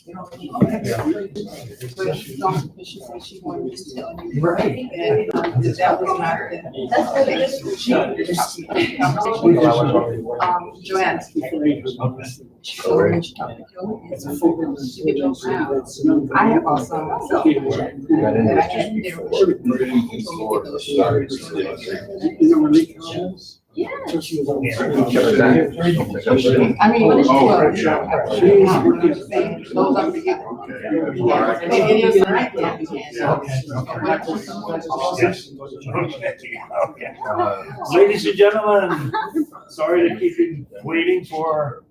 She said she wanted to tell you. Right. And that was not the. That's what Joanne. She told me she talked to Kelly. It's a full. I have also myself. That I had there. Yeah. I mean, what is those up together. It is right now. Ladies and gentlemen, sorry to keep you waiting for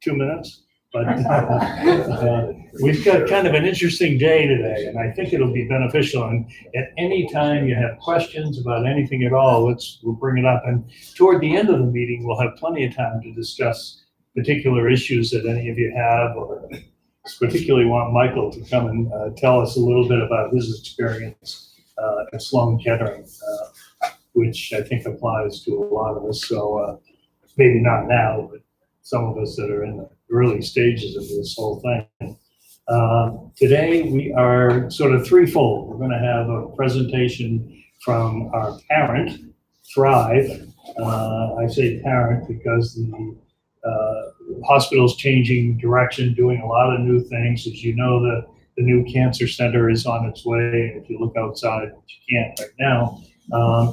2 minutes, but we've got kind of an interesting day today, and I think it'll be beneficial. And at any time you have questions about anything at all, we'll bring it up. And toward the end of the meeting, we'll have plenty of time to discuss particular issues that any of you have, or particularly want Michael to come and tell us a little bit about his experience at Sloan Kettering, which I think applies to a lot of us. So maybe not now, but some of us that are in the early stages of this whole thing. Today we are sort of threefold. We're going to have a presentation from our parent, Thrive. I say parent because the hospital's changing direction, doing a lot of new things. As you know, the new cancer center is on its way. And if you look outside, which you can't right now,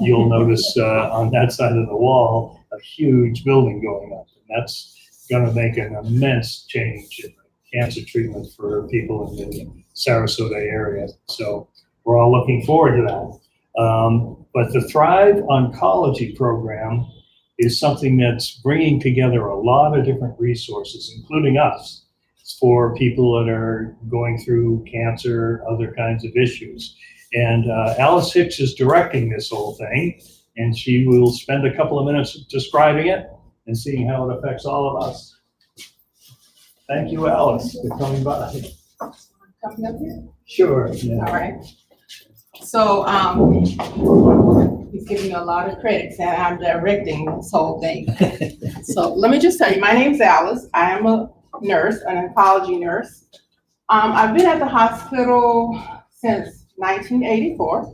you'll notice on that side of the wall a huge building going up. And that's going to make an immense change in cancer treatment for people in the Sarasota area. So we're all looking forward to that. But the Thrive Oncology program is something that's bringing together a lot of different resources, including us, for people that are going through cancer, other kinds of issues. And Alice Hicks is directing this whole thing, and she will spend a couple of minutes describing it and seeing how it affects all of us. Thank you, Alice, for coming by. Coming up here? Sure. Yeah. All right. So he's giving me a lot of credit and I'm directing this whole thing. So let me just tell you, my name's Alice. I am a nurse, an oncology nurse. I've been at the hospital since 1984,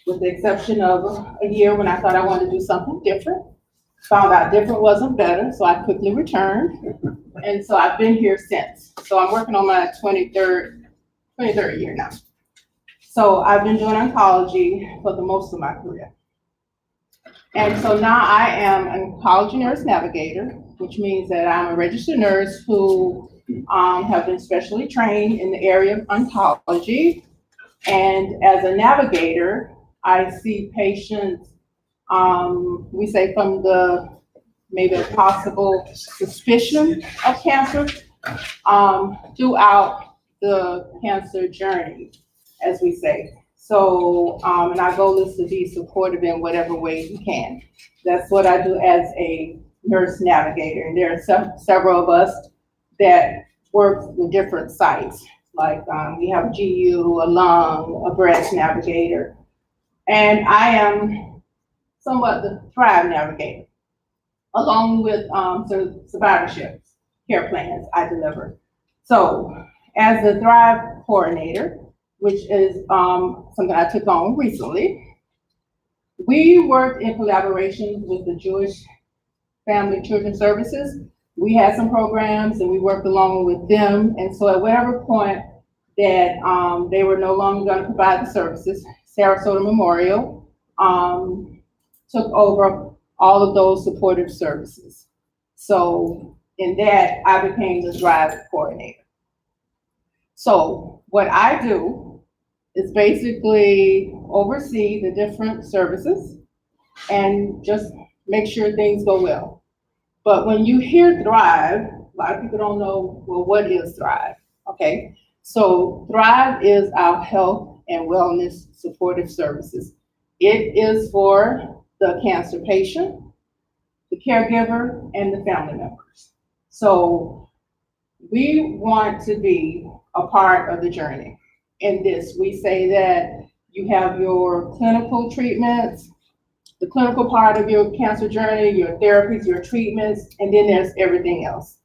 with the exception of a year when I thought I wanted to do something different. Found out different wasn't better, so I quickly returned. And so I've been here since. So I'm working on my 23rd year now. So I've been doing oncology for the most of my career. And so now I am an oncology nurse navigator, which means that I'm a registered nurse who have been specially trained in the area of oncology. And as a navigator, I see patients, we say from the maybe a possible suspicion of cancer throughout the cancer journey, as we say. So, and our goal is to be supportive in whatever way we can. That's what I do as a nurse navigator. And there are several of us that work with different sites. Like we have a GU, a lung, a breast navigator. And I am somewhat the Thrive navigator, along with survivorship care plans I deliver. So as the Thrive coordinator, which is something I took on recently, we worked in collaboration with the Jewish Family Children Services. We had some programs and we worked along with them. And so at whatever point that they were no longer going to provide the services, Sarasota Memorial took over all of those supportive services. So in that, I became the Thrive coordinator. So what I do is basically oversee the different services and just make sure things go well. But when you hear Thrive, a lot of people don't know, well, what is Thrive? Okay, so Thrive is our health and wellness supportive services. It is for the cancer patient, the caregiver, and the family members. So we want to be a part of the journey. In this, we say that you have your clinical treatments, the clinical part of your cancer journey, your therapies, your treatments, and then there's everything else.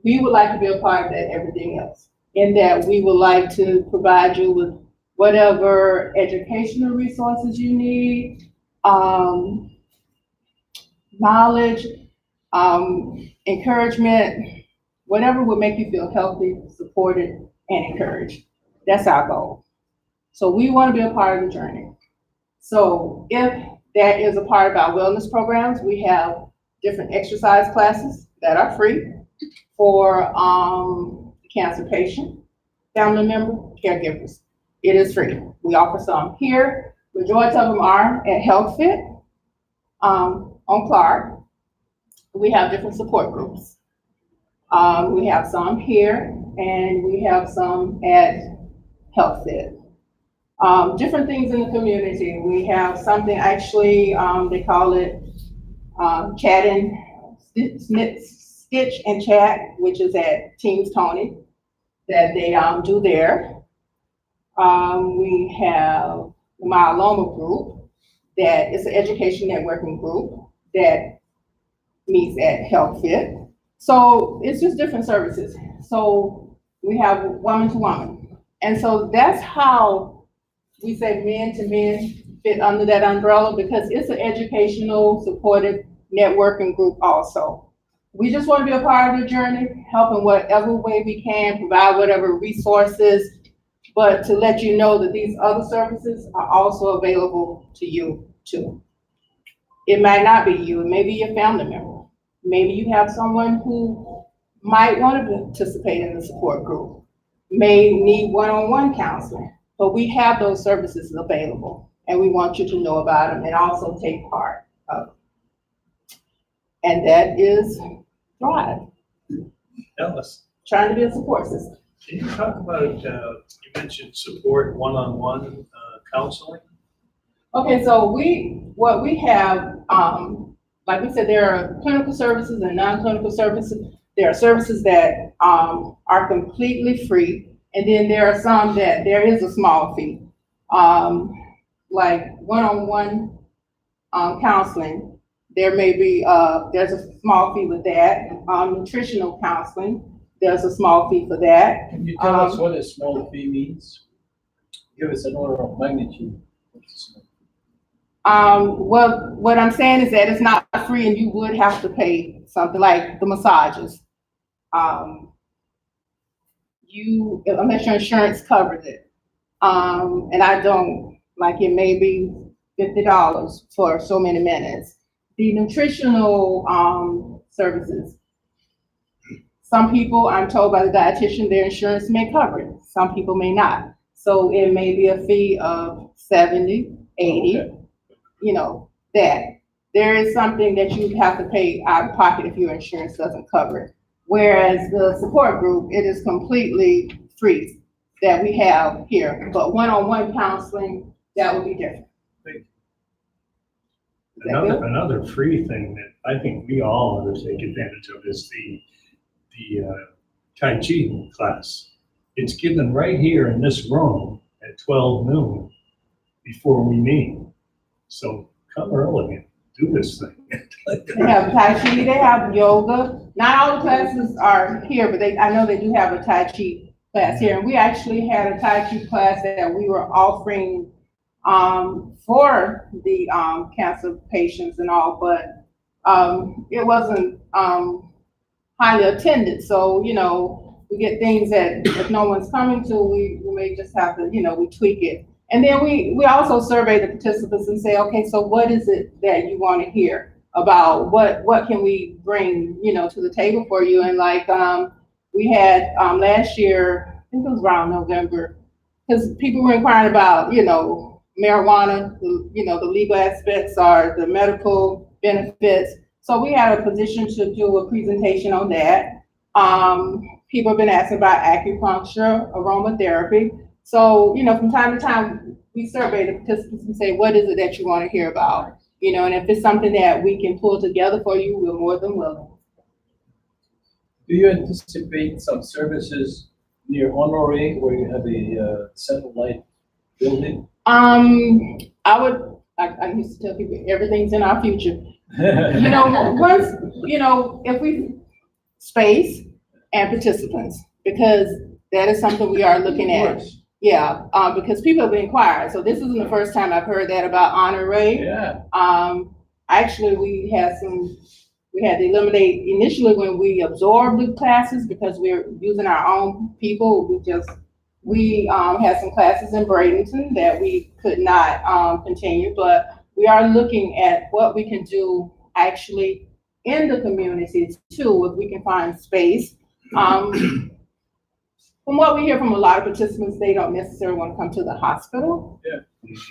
We would like to be a part of that everything else. in that we would like to provide you with whatever educational resources you need, knowledge, encouragement, whatever would make you feel healthy, supported, and encouraged. That's our goal. So we want to be a part of the journey. So if that is a part of our wellness programs, we have different exercise classes that are free for cancer patient, family member, caregivers. It is free. We offer some here. Majority of them are at Health Fit on Clark. We have different support groups. We have some here, and we have some at Health Fit. Different things in the community. We have something actually, they call it Stitch and Chat, which is at Teams Tony, that they do there. We have the myeloma group, that is an education networking group that meets at Health Fit. So it's just different services. So we have woman to woman. And so that's how we say men to men fit under that umbrella, because it's an educational, supportive networking group also. We just want to be a part of the journey, help in whatever way we can, provide whatever resources, but to let you know that these other services are also available to you too. It might not be you, it may be your family member. Maybe you have someone who might want to participate in the support group, may need one-on-one counseling, but we have those services available and we want you to know about them and also take part of them. And that is Thrive, Ellis, trying to be a support system. can you talk about, you mentioned support one-on-one counseling? Okay, so what we have, like we said, there are clinical services and non-clinical services. There are services that are completely free, and then there are some that there is a small fee. Like one-on-one counseling, there may be, there's a small fee with that. Nutritional counseling, there's a small fee for that. Can you tell us what a small fee means? Give us an order of magnitude. Well, what I'm saying is that it's not free and you would have to pay something like the massages. Unless your insurance covers it. And I don't, like it may be $50 for so many minutes. The nutritional services, some people, I'm told by the dietitian, their insurance may cover it. Some people may not. So it may be a fee of $70, $80. Okay. You know, that there is something that you have to pay out of pocket if your insurance doesn't cover it. Whereas the support group, it is completely free that we have here, but one-on-one counseling, that would be different. Another free thing that I think we all ought to take advantage of is the Tai Chi class. It's given right here in this room at 12 noon before we meet. So come early and do this thing. They have Tai Chi, they have yoga. Not all the classes are here, but I know they do have a Tai Chi class here. And we actually had a Tai Chi class that we were offering for the cancer patients and all, but it wasn't highly attended. So, you know, we get things that if no one's coming to, we may just have to, you know, we tweak it. And then we also survey the participants and say, okay, so what is it that you want to hear about? What can we bring, you know, to the table for you? And like we had last year, I think it was around November, because people were inquiring about, you know, marijuana, you know, the legal aspects or the medical benefits. So we had a position to do a presentation on that. People have been asking about acupuncture, aromatherapy. So, you know, from time to time, we survey the participants and say, what is it that you want to hear about? You know, and if it's something that we can pull together for you, we're more than willing. Do you anticipate some services near Honoré where you have a satellite building? I used to tell people, everything's in our future. You know, once, you know, if we space and participants, because That is something we are looking Of at. course. Yeah, because people have inquired. So this isn't the first time I've heard that about Honore. Yeah, Actually, we had to eliminate initially when we absorbed the classes because we're using our own people. We had some classes in Bradenton that we could not continue, but we are looking at what we can do actually in the communities too, if we can find space. From what we hear from a lot of participants, they don't necessarily want to come to the hospital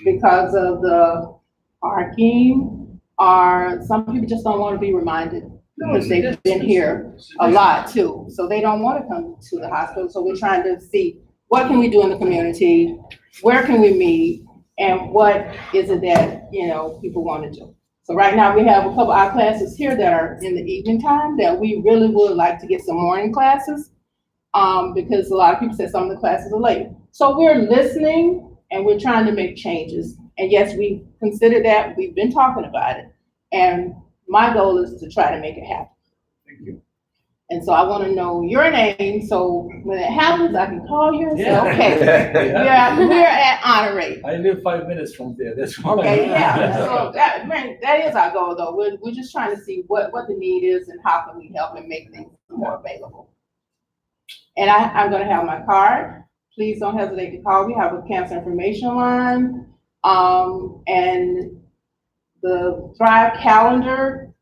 because of the parking, or some people just don't want to be reminded because they've been here a lot too. So they don't want to come to the hospital. So we're trying to see what can we do in the community, where can we meet, and what is it that, you know, people want to do. So right now we have a couple of our classes here that are in the evening time that we really would like to get some morning classes. Because a lot of people said some of the classes are late. So we're listening and we're trying to make changes. And yes, we consider that, we've been talking about it. And my goal is to try to make it happen. Thank you. And so I want to know your name, so when it happens, I can call you and say, Yeah. okay, we're at Honore. I live 5 minutes from there, that's why. Okay, yeah, so that is our goal though. We're just trying to see what the need is and how can we help and make things more available. And I'm gonna have my card. Please don't hesitate to call. We have a cancer information line. And the Thrive calendar,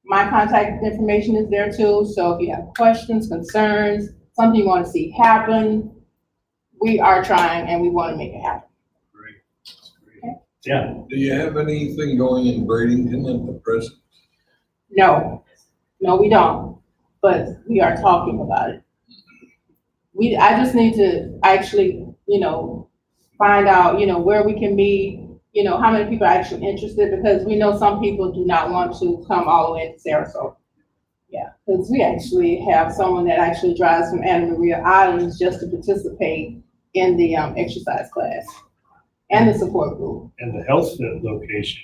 my contact information is there too. So if you have questions, concerns, something you want to see happen, we are trying and we want to make it happen. Great. Okay. Yeah, Do you have anything going in Bradenton at the present? No, we don't, but we are talking about it. I just need to actually, you know, find out, you know, where we can meet, you know, how many people are actually interested, because we know some people do not want to come all the way to Sarasota. Yeah, because we actually have someone that actually drives from Anna Maria Islands just to participate in the exercise class and the support group. and the health fit location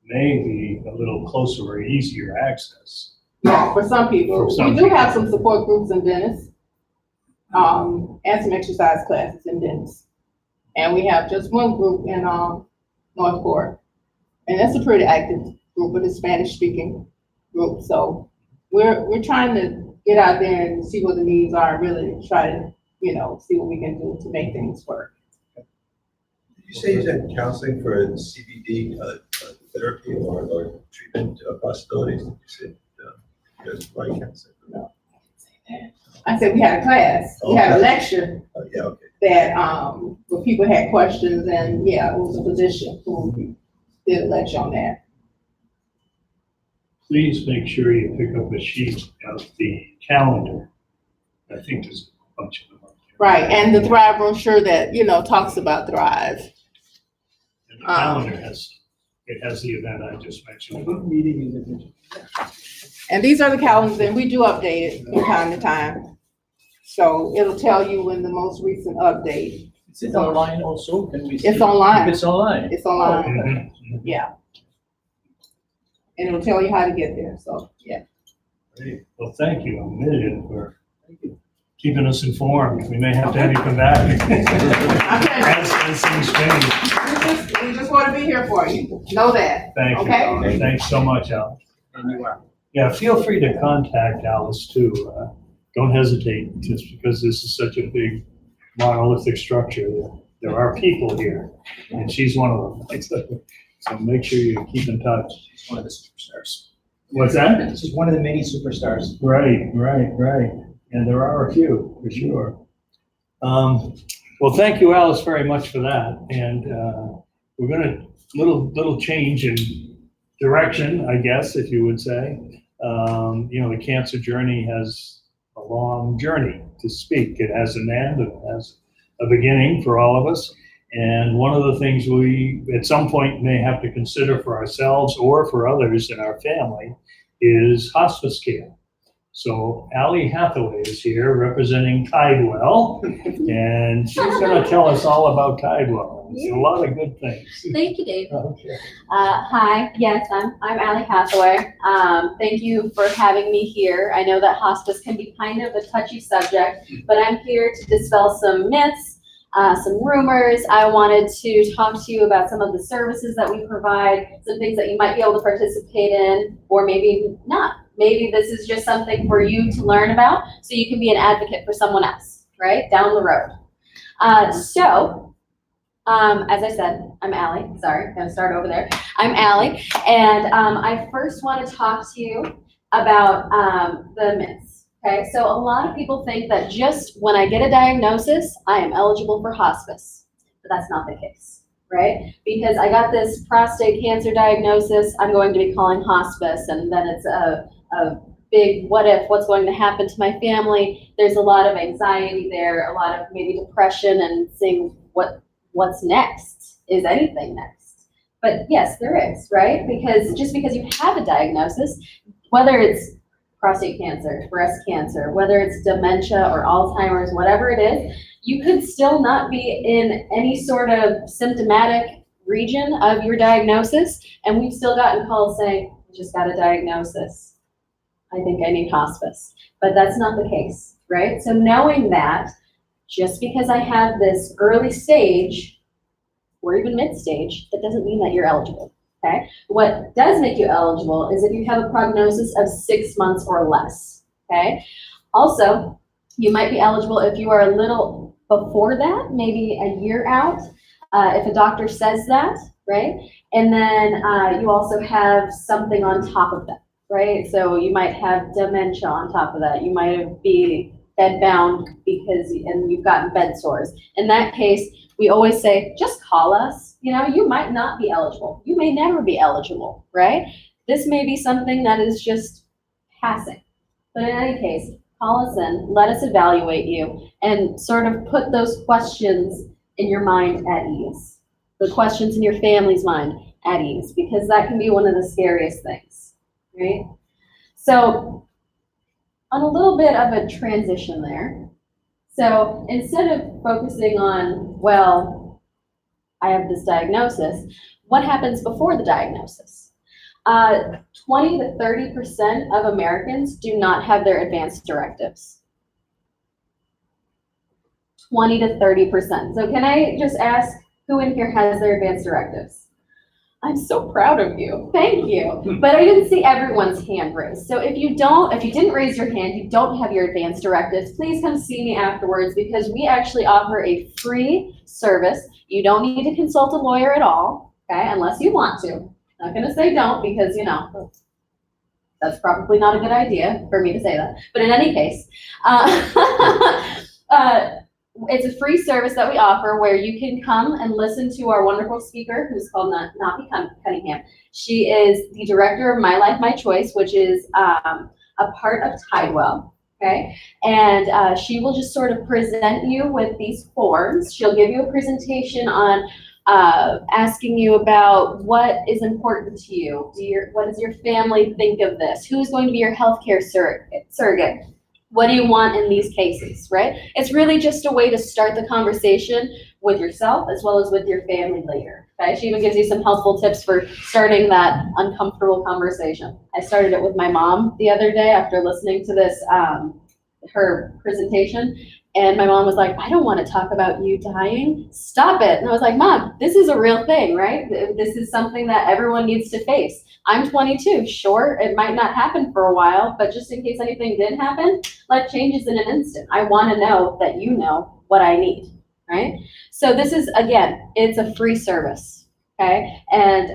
may be a little closer or easier access. Yeah, for some people. For some We do have people. some support groups in Venice, and some exercise classes in Venice. And we have just one group in Northport. And that's a pretty active group, but it's Spanish speaking group. So we're trying to get out there and see what the needs are, and really try to, you know, see what we can do to make things work. Did you say you had counseling for CBD therapy or treatment possibilities? Did you say you guys provide counseling? No. I said we had a class, we had a lecture Yeah, okay. that, where people had questions, and yeah, it was a physician who did a lecture on that. Please make sure you pick up a sheet of the calendar. I think there's a bunch of them up there. Right, and the Thrive brochure that, you know, talks about Thrive. And the calendar has the event I just mentioned. Meeting in the. And these are the calendars, and we do update it from time to time. So it'll tell you when the most recent update. Is it online also? Can we see? It's online. It's online. It's online, Mhm. yeah. And it'll tell you how to get there, so, yeah. Great. Well, thank you a million for keeping us informed. We may have to have you come back. As things change. We just want to be here for you, know that. Thank you. Okay. Alice. Thanks so much, Al. And you are. Yeah, feel free to contact Alice too. Don't hesitate, just because this is such a big monolithic structure. There are people here, and she's one of them. So make sure you keep in touch. She's one of the superstars. What's that? She's one of the many superstars. Right. And there are a few, for sure. Well, thank you, Alice, very much for that. And we're gonna, little change in direction, I guess, if you would say. You know, the cancer journey has a long journey to speak. It has an end, it has a beginning for all of us. And one of the things we, at some point, may have to consider for ourselves or for others in our family is hospice care. So Ally Hathaway is here representing Tidewell, and she's going to tell us all about Tidewell. It's a lot of good things. Thank you, Dave. Okay. Hi, yes, I'm Ally Hathaway. Thank you for having me here. I know that hospice can be kind of a touchy subject, but I'm here to dispel some myths, some rumors. I wanted to talk to you about some of the services that we provide, some things that you might be able to participate in, or maybe not. Maybe this is just something for you to learn about so you can be an advocate for someone else, right, down the road. As I said, I'm Ally. Sorry, gonna start over there. I'm Ally, and I first want to talk to you about the myths. Okay, so a lot of people think that just when I get a diagnosis, I am eligible for hospice, but that's not the case, right? Because I got this prostate cancer diagnosis, I'm going to be calling hospice, and then it's a big what if, what's going to happen to my family. There's a lot of anxiety there, a lot of maybe depression, and seeing what's next. Is anything next? But yes, there is, right? Because just because you have a diagnosis, whether it's prostate cancer, breast cancer, whether it's dementia or Alzheimer's, whatever it is, you could still not be in any sort of symptomatic region of your diagnosis, and we've still gotten calls saying, I just got a diagnosis, I think I need hospice. But that's not the case, right? So knowing that, just because I have this early stage or even mid-stage, that doesn't mean that you're eligible, okay? What does make you eligible is if you have a prognosis of 6 months or less, okay? Also, you might be eligible if you are a little before that, maybe a year out, if a doctor says that, right? And then you also have something on top of that, right? So you might have dementia on top of that. You might be bedbound and you've gotten bed sores. In that case, we always say, just call us. You know, you might not be eligible. You may never be eligible, right? This may be something that is just passing. But in any case, call us in, let us evaluate you, and sort of put those questions in your mind at ease. The questions in your family's mind at ease, because that can be one of the scariest things, right? So, on a little bit of a transition there. So instead of focusing on, well, I have this diagnosis, what happens before the diagnosis? 20 to 30% of Americans do not have their advance directives. 20 to 30%. So can I just ask who in here has their advance directives? I'm so proud of you. Thank you. But I didn't see everyone's hand raised. So if you didn't raise your hand, you don't have your advance directives, please come see me afterwards, because we actually offer a free service. You don't need to consult a lawyer at all, okay, unless you want to. I'm not going to say don't, because, you know, that's probably not a good idea for me to say that. But in any case, it's a free service that we offer where you can come and listen to our wonderful speaker, who's called Nafi Cunningham. She is the director of My Life, My Choice, which is a part of Tidewell, okay? And she will just sort of present you with these forms. She'll give you a presentation on asking you about what is important to you. What does your family think of this? Who's going to be your healthcare surrogate? What do you want in these cases, right? It's really just a way to start the conversation with yourself as well as with your family later, okay? She even gives you some helpful tips for starting that uncomfortable conversation. I started it with my mom the other day after listening to this, her presentation, and my mom was like, I don't want to talk about you dying. Stop it. And I was like, Mom, this is a real thing, right? This is something that everyone needs to face. I'm 22. Sure, it might not happen for a while, but just in case anything did happen, life changes in an instant. I want to know that you know what I need, right? So this is, again, it's a free service, okay? And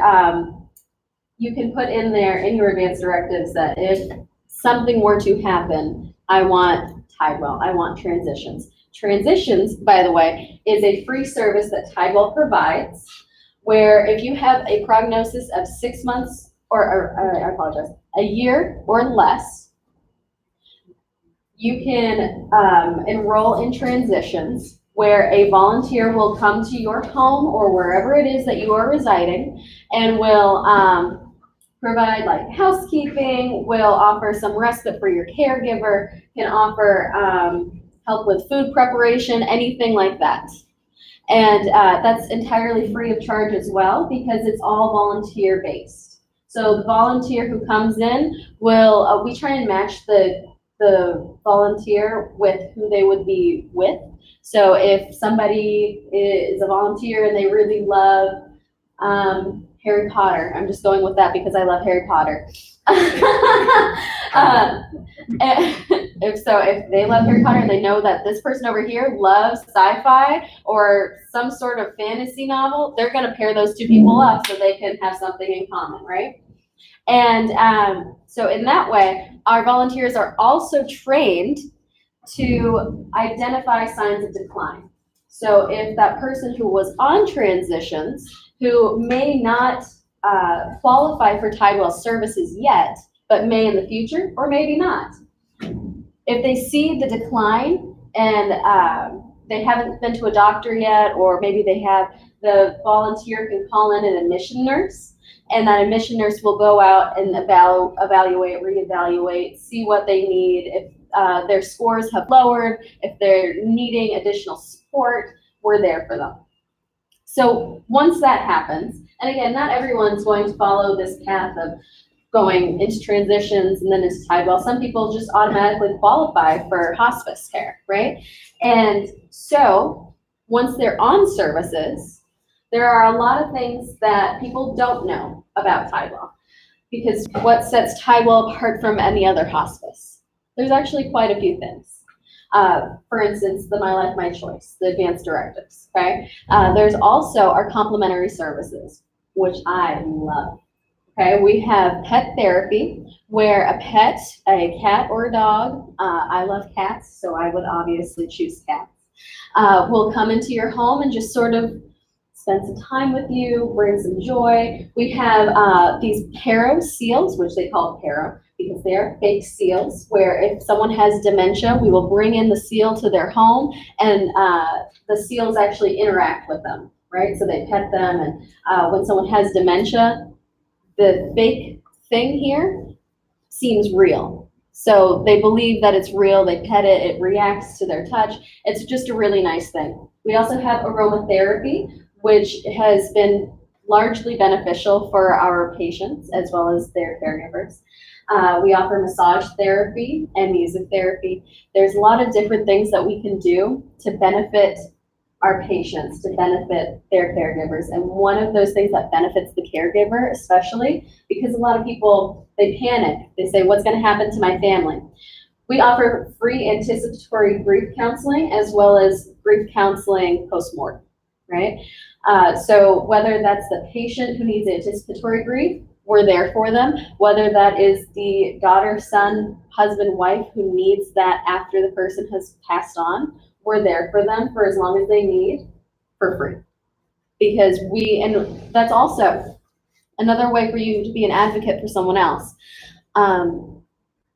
you can put in there in your advance directives that if something were to happen, I want Tidewell, I want Transitions. Transitions, by the way, is a free service that Tidewell provides, where if you have a prognosis of 6 months, I apologize, a year or less, you can enroll in Transitions, where a volunteer will come to your home or wherever it is that you are residing and will provide like housekeeping, will offer some respite for your caregiver, can offer help with food preparation, anything like that. And that's entirely free of charge as well because it's all volunteer based. So the volunteer who comes in will, we try and match the volunteer with who they would be with. So if somebody is a volunteer and they really love Harry Potter, I'm just going with that because I love Harry Potter. If they love Harry Potter and they know that this person over here loves sci-fi or some sort of fantasy novel, they're going to pair those two people up so they can have something in common, right? And so in that way, our volunteers are also trained to identify signs of decline. So if that person who was on transitions, who may not qualify for Tidewell services yet, but may in the future, or maybe not. If they see the decline and they haven't been to a doctor yet, or maybe they have, the volunteer can call in an admission nurse, and that admission nurse will go out and evaluate, reevaluate, see what they need. If their scores have lowered, if they're needing additional support, we're there for them. So once that happens, and again, not everyone's going to follow this path of going into transitions and then into Tidewell. Some people just automatically qualify for hospice care, right? And so once they're on services, there are a lot of things that people don't know about Tidewell, because what sets Tidewell apart from any other hospice? There's actually quite a few things. For instance, the My Life, My Choice, the advanced directives, okay? There's also our complementary services, which I love, okay? We have pet therapy, where a pet, a cat or a dog, I love cats, so I would obviously choose cats, will come into your home and just sort of spend some time with you, bring some joy. We have these Paro seals, which they call Paro, because they are fake seals, where if someone has dementia, we will bring in the seal to their home, and the seals actually interact with them, right? So they pet them, and when someone has dementia, the fake thing here seems real. So they believe that it's real, they pet it, it reacts to their touch. It's just a really nice thing. We also have aromatherapy, which has been largely beneficial for our patients as well as their caregivers. We offer massage therapy and music therapy. There's a lot of different things that we can do to benefit our patients, to benefit their caregivers. And one of those things that benefits the caregiver, especially, because a lot of people, they panic. They say, what's going to happen to my family? We offer free anticipatory grief counseling as well as grief counseling post-mortem, right? So whether that's the patient who needs anticipatory grief, we're there for them. Whether that is the daughter, son, husband, wife who needs that after the person has passed on, we're there for them for as long as they need, for free. Because and that's also another way for you to be an advocate for someone else.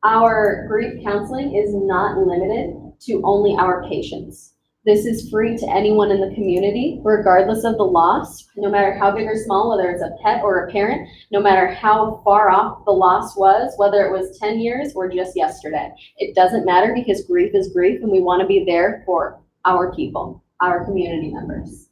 Our grief counseling is not limited to only our patients. This is free to anyone in the community, regardless of the loss, no matter how big or small, whether it's a pet or a parent, no matter how far off the loss was, whether it was 10 years or just yesterday. It doesn't matter, because grief is grief, and we want to be there for our people, our community members.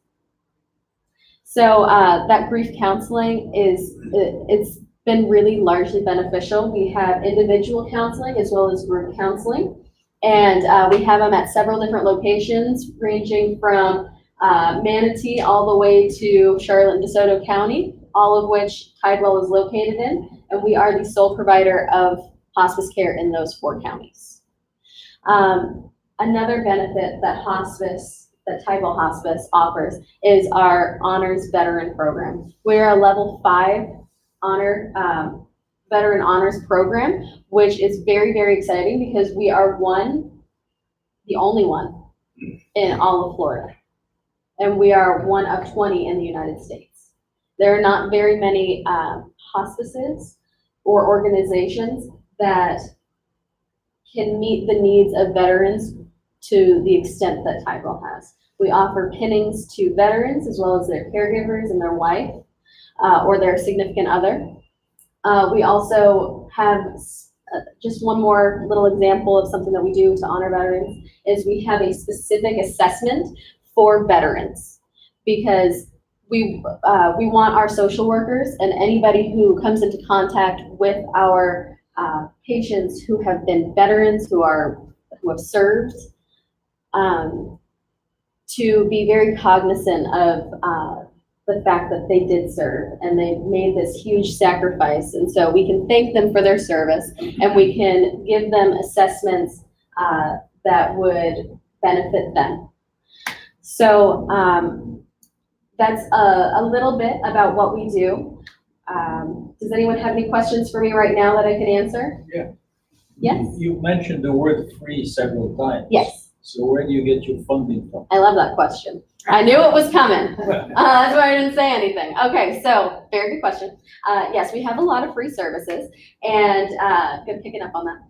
So that grief counseling it's been really largely beneficial. We have individual counseling as well as group counseling. And we have them at several different locations, ranging from Manatee all the way to Charlotte and DeSoto County, all of which Tidewell is located in. And we are the sole provider of hospice care in those 4 counties. Another benefit that Tidewell Hospice offers is our Honors Veteran Program. We're a level 5 Veteran Honors Program, which is very, very exciting because we are the only one in all of Florida. And we are one of 20 in the United States. There are not very many hospices or organizations that can meet the needs of veterans to the extent that Tidewell has. We offer pinnings to veterans as well as their caregivers and their wife or their significant other. We also have just one more little example of something that we do to honor veterans is we have a specific assessment for veterans because we want our social workers and anybody who comes into contact with our patients who have been veterans, who have served, to be very cognizant of the fact that they did serve and they made this huge sacrifice. And so we can thank them for their service and we can give them assessments that would benefit them. So that's a little bit about what we do. Does anyone have any questions for me right now that I can answer? Yeah. Yes? You mentioned the word free several times. Yes. So where do you get your funding from? I love that question. I knew it was coming. That's why I didn't say anything. Okay, so very good question. Yes, we have a lot of free services and good picking up on that.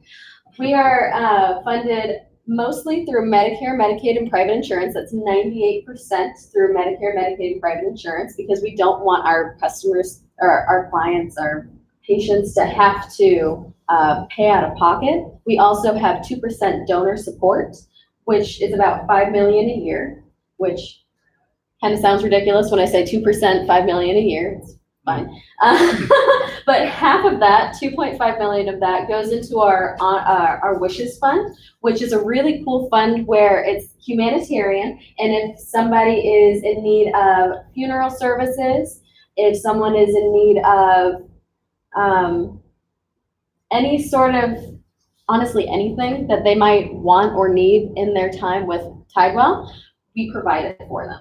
We are funded mostly through Medicare, Medicaid, and private insurance. That's 98% through Medicare, Medicaid, and private insurance because we don't want our customers or our clients, our patients to have to pay out of pocket. We also have 2% donor support, which is about $5 million a year, which kind of sounds ridiculous when I say 2%, $5 million a year. It's fine. But half of that, 2.5 million of that, goes into our Wishes Fund, which is a really cool fund where it's humanitarian. And if somebody is in need of funeral services, if someone is in need of any sort of, honestly, anything that they might want or need in their time with Tidewell, we provide it for them.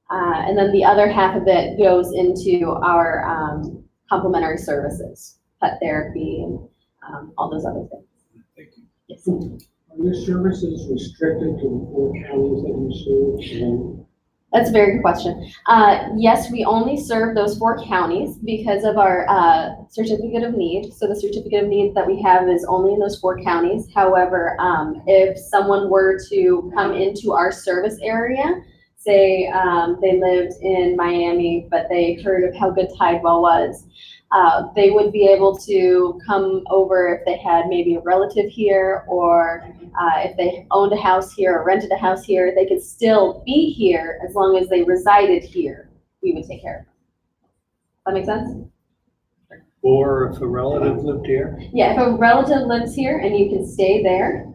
And then the other half of it goes into our complementary services, pet therapy, and all those other things. Thank you. Yes. Are your services restricted to the 4 counties that you serve? That's a very good question. Yes, we only serve those 4 counties because of our certificate of need. So the certificate of need that we have is only in those 4 counties. However, if someone were to come into our service area, say they lived in Miami, but they heard of how good Tidewell was, they would be able to come over if they had maybe a relative here, or if they owned a house here or rented a house here, they could still be here as long as they resided here. We would take care of them. That make sense? Or if a relative lived here? Yeah, if a relative lives here and you can stay there,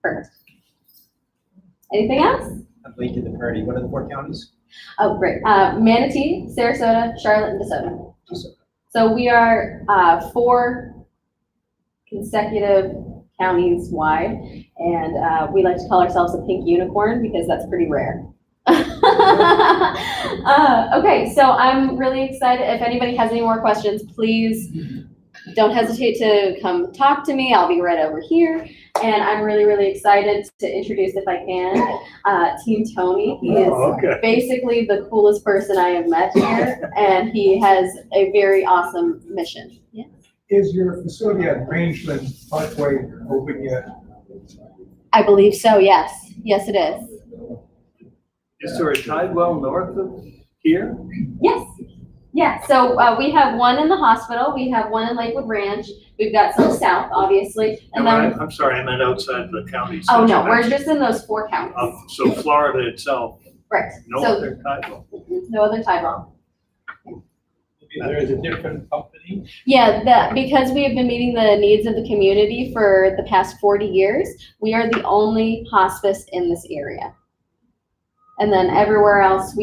perfect. Anything else? I'm late to the party. What are the 4 counties? Oh, great. Manatee, Sarasota, Charlotte, and DeSoto. So we are 4 consecutive counties wide, and we like to call ourselves a pink unicorn because that's pretty rare. Okay, so I'm really excited. If anybody has any more questions, please don't hesitate to come talk to me. I'll be right over here. And I'm really, really excited to introduce, if I can, Team Tony. He is basically the coolest person I have met here, and he has a very awesome mission. Yeah. Is your facility at Rangeland Parkway open yet? I believe so, yes. Yes, it is. Is there a Tidewell north of here? Yes. Yeah, so we have one in the hospital. We have one in Lakewood Ranch. We've got some south, obviously. And then, I'm sorry, I meant outside the counties. oh no, we're just in those 4 counties. So Florida itself, Right. no So other Tidewell. no other Tidewell. There is a different company. Yeah, because we have been meeting the needs of the community for the past 40 years, we are the only hospice in this area. And then everywhere else,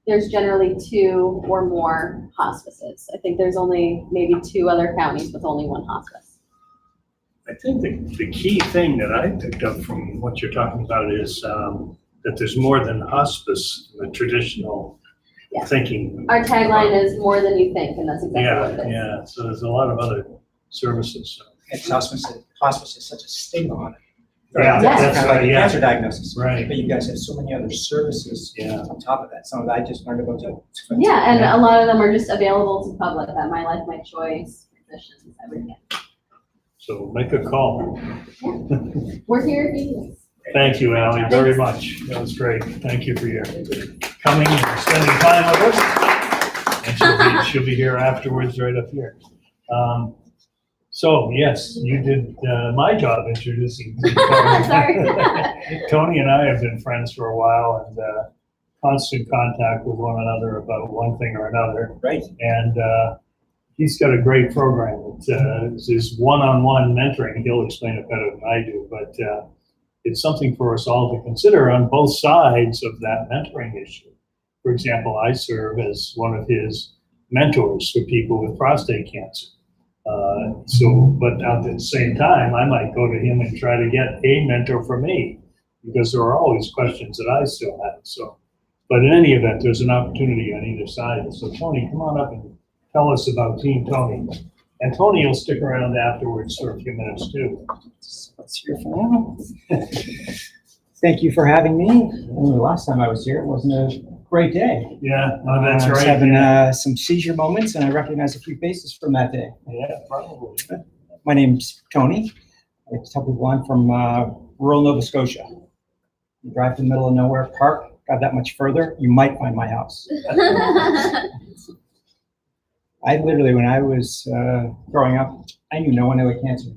there's generally 2 or more hospices. I think there's only maybe 2 other counties with only 1 hospice. I think the key thing that I picked up from what you're talking about is that there's more than hospice in the traditional Yeah. thinking. Our tagline is more than you think, and that's exactly what it is. Yeah, so there's a lot of other services. It's hospice is such a stigma on it. Yeah, Yes. It's that's kind of like right, a yeah. cancer diagnosis. Right. But you guys have so many other services Yeah. on top of that. Some of that I just learned about too. Yeah, and a lot of them are just available to the public, that My Life, My Choice, physicians, everything. So make a call. We're here if you need us. Thank you, Ally, very much. That was great. Thank you for your coming and spending time with us. And she'll be here afterwards, right up here. So yes, you did my job introducing Tony. Sorry. Tony and I have been friends for a while and constant contact with one another about one thing or another. Right. And he's got a great program. It's his one-on-one mentoring. He'll explain it better than I do, but it's something for us all to consider on both sides of that mentoring issue. For example, I serve as one of his mentors for people with prostate cancer. But at the same time, I might go to him and try to get a mentor for me because there are always questions that I still have. So, but in any event, there's an opportunity on either side. So Tony, come on up and tell us about Team Tony. And Tony will stick around afterwards for a few minutes too. Let's hear from him. Thank you for having me. The last time I was here, it wasn't a great day. Yeah, oh, that's I was right. having some seizure moments, and I recognize a few faces from that day. Yeah, probably. My name's Tony. I tell people I'm from rural Nova Scotia. You drive to the middle of nowhere, park, got that much further, you might find my house. I literally, when I was growing up, I knew no one who had cancer.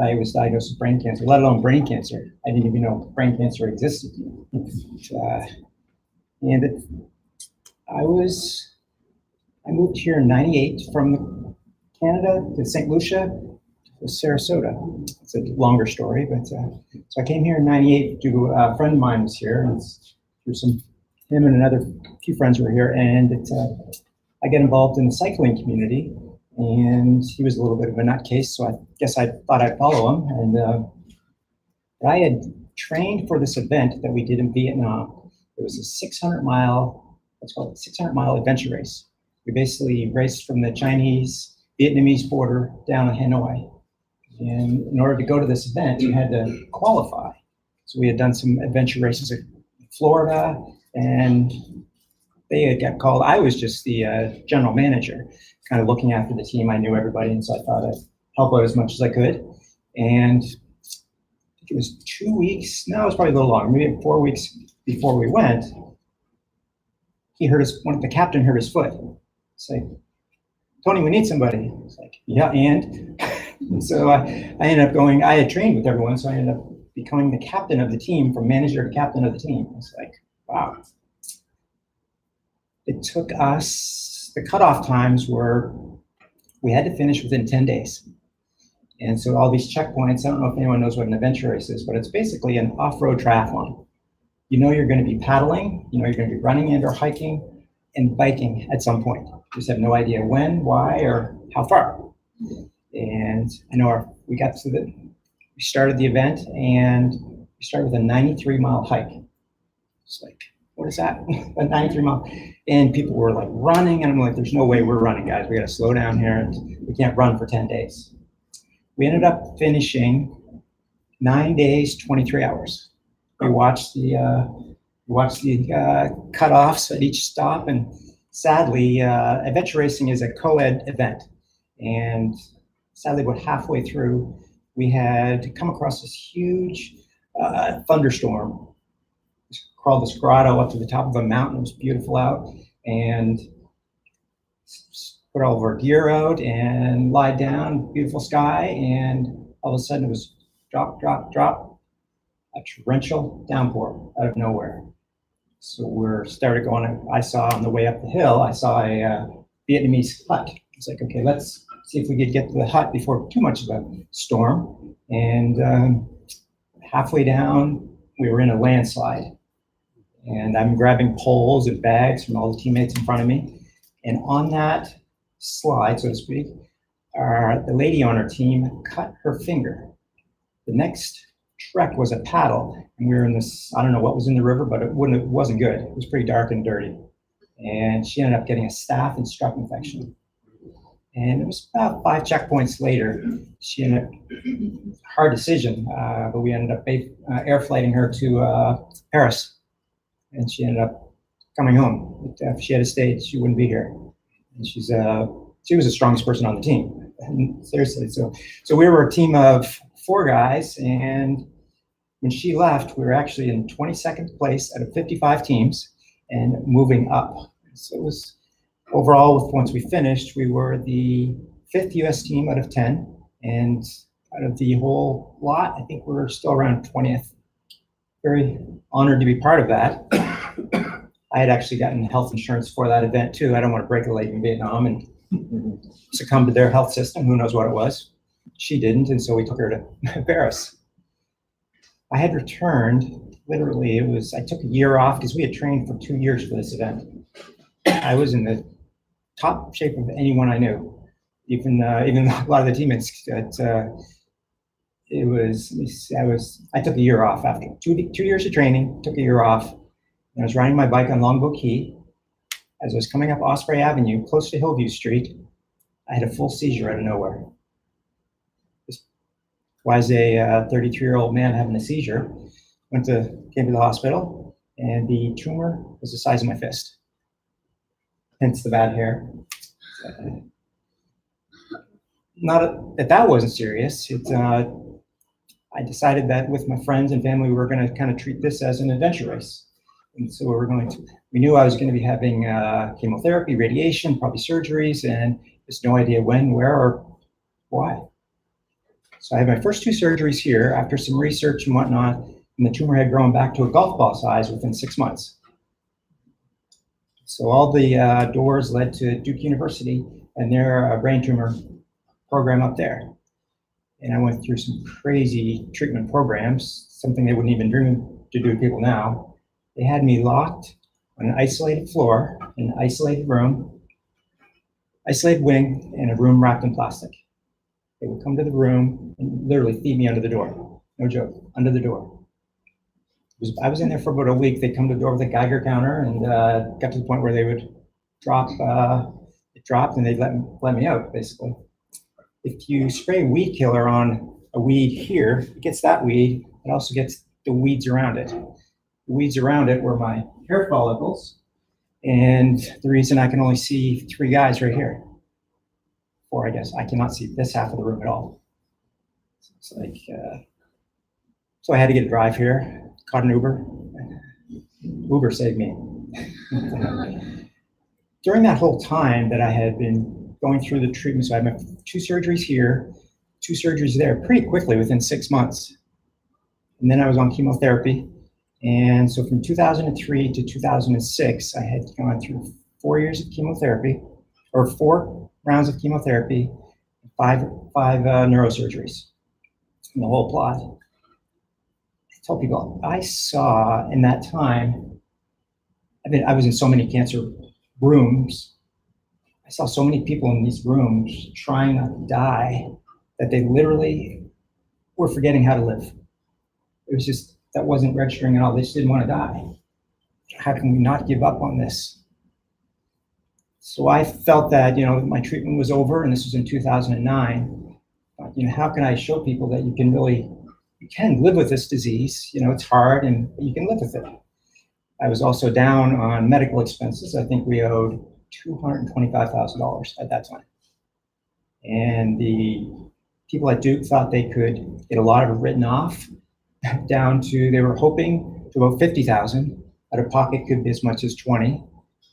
I was diagnosed with brain cancer, let alone brain cancer. I didn't even know brain cancer existed. I moved here in '98 from Canada to St. Lucia to Sarasota. It's a longer story, but so I came here in '98 due to a friend of mine was here, and through him and another few friends were here, and I got involved in the cycling community, and he was a little bit of a nutcase, so I guess I thought I'd follow him. And I had trained for this event that we did in Vietnam. It was a 600-mile, let's call it 600-mile adventure race. We basically raced from the Chinese-Vietnamese border down to Hanoi. And in order to go to this event, you had to qualify. So we had done some adventure races in Florida, and they had got called. I was just the general manager, kind of looking after the team. I knew everybody, and so I thought I'd help out as much as I could. And I think it was 2 weeks, no, it was probably a little longer, maybe 4 weeks before we went, he hurt the captain hurt his foot. It's like, Tony, we need somebody. It's like, yeah, and so I ended up going, I had trained with everyone, so I ended up becoming the captain of the team, from manager to captain of the team. It's like, wow. It took us, the cutoff times were, we had to finish within 10 days. And so all these checkpoints, I don't know if anyone knows what an adventure race is, but it's basically an off-road triathlon. You know you're going to be paddling, you know you're going to be running and or hiking and biking at some point. You just have no idea when, why, or how far. And I know we started the event, and we started with a 93-mile hike. It's like, what is that? A 93-mile. And people were like running, and I'm like, there's no way we're running, guys. We got to slow down here, and we can't run for 10 days. We ended up finishing 9 days, 23 hours. We watched the cutoffs at each stop, and sadly, adventure racing is a co-ed event. And sadly, about halfway through, we had come across this huge thunderstorm. We crawled this grotto up to the top of a mountain. It was beautiful out, and put all of our gear out and lied down, beautiful sky, and all of a sudden it was drop, drop, drop. A torrential downpour out of nowhere. So we started going, I saw on the way up the hill, I saw a Vietnamese hut. It's like, okay, let's see if we could get to the hut before too much of a storm. And halfway down, we were in a landslide. And I'm grabbing poles and bags from all the teammates in front of me. And on that slide, so to speak, the lady on our team cut her finger. The next trek was a paddle, and we were in this, I don't know what was in the river, but it wasn't good. It was pretty dark and dirty. And she ended up getting a staph and strep infection. And it was about 5 checkpoints later, she ended up, hard decision, but we ended up air flighting her to Paris. And she ended up coming home. If she had stayed, she wouldn't be here. And she was the strongest person on the team. And seriously, so we were a team of 4 guys, and when she left, we were actually in 22nd place out of 55 teams and moving up. So it was Overall, once we finished, we were the 5th US team out of 10. And out of the whole lot, I think we're still around 20th. Very honored to be part of that. I had actually gotten health insurance for that event too. I don't want to break a leg in Vietnam and succumb to their health system. Who knows what it was? She didn't, and so we took her to Paris. I had returned, literally, I took a year off because we had trained for 2 years for this event. I was in the top shape of anyone I knew, even a lot of the teammates. I took a year off after 2 years of training, took a year off, and I was riding my bike on Longboat Key. As I was coming up Osprey Avenue, close to Hillview Street, I had a full seizure out of nowhere. Why is a 33-year-old man having a seizure? Came to the hospital, and the tumor was the size of my fist. Hence the bad hair. Not that wasn't serious. I decided that with my friends and family, we were going to kind of treat this as an adventure race. And so we knew I was going to be having chemotherapy, radiation, probably surgeries, and just no idea when, where, or why. So I had my first 2 surgeries here after some research and whatnot, and the tumor had grown back to a golf ball size within 6 months. So all the doors led to Duke University and their brain tumor program up there. And I went through some crazy treatment programs, something they wouldn't even dream to do to people now. They had me locked on an isolated floor, in an isolated room, isolated wing, and a room wrapped in plastic. They would come to the room and literally feed me under the door. No joke, under the door. I was in there for about a week. They'd come to the door with a Geiger counter and got to the point where they would drop, it dropped and they'd let me out, basically. If you spray weed killer on a weed here, it gets that weed. It also gets the weeds around it. The weeds around it were my hair follicles, and the reason I can only see 3 guys right here. 4, I guess. I cannot see this half of the room at all. It's like, so I had to get a drive here, caught an Uber. Uber saved me. During that whole time that I had been going through the treatment, so I had my 2 surgeries here, 2 surgeries there, pretty quickly within 6 months. And then I was on chemotherapy. And so from 2003 to 2006, I had gone through 4 years of chemotherapy, or 4 rounds of chemotherapy, 5 neurosurgeries in the whole plot. I tell people, I saw in that time, I was in so many cancer rooms. I saw so many people in these rooms trying not to die that they literally were forgetting how to live. It was just, that wasn't registering at all. They just didn't want to die. How can we not give up on this? So I felt that, my treatment was over, and this was in 2009. How can I show people that you can live with this disease? It's hard, and you can live with it. I was also down on medical expenses. I think we owed $225,000 at that time. And the people at Duke thought they could get a lot of it written off down to, they were hoping to about 50,000. Out of pocket could be as much as 20.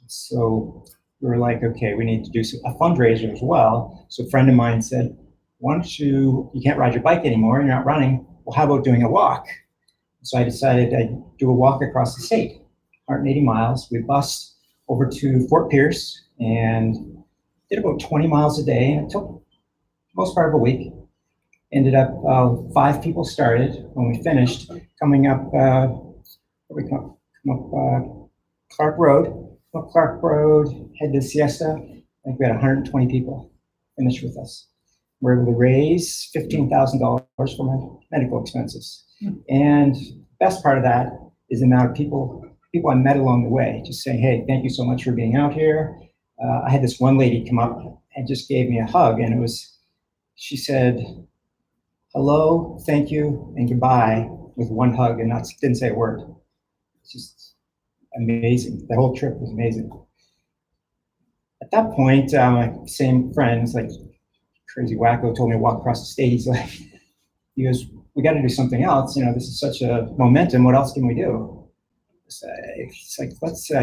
So we were like, okay, we need to do a fundraiser as well. So a friend of mine said, why don't you can't ride your bike anymore, you're not running. Well, how about doing a walk? So I decided I'd do a walk across the state, 180 miles. We bussed over to Fort Pierce and did about 20 miles a day. And it took most part of a week. Ended up, 5 people started. When we finished, coming up, Clark Road, head to Siesta. I think we had 120 people finish with us. We were able to raise $15,000 for my medical expenses. And the best part of that is the amount of people I met along the way, just saying, hey, thank you so much for being out here. I had this one lady come up and just gave me a hug, and she said, hello, thank you, and goodbye with one hug, and didn't say a word. It's just amazing. The whole trip was amazing. At that point, my same friends, like crazy wacko, told me to walk across the state. He goes, we got to do something else. This is such a momentum. What else can we do? It's like,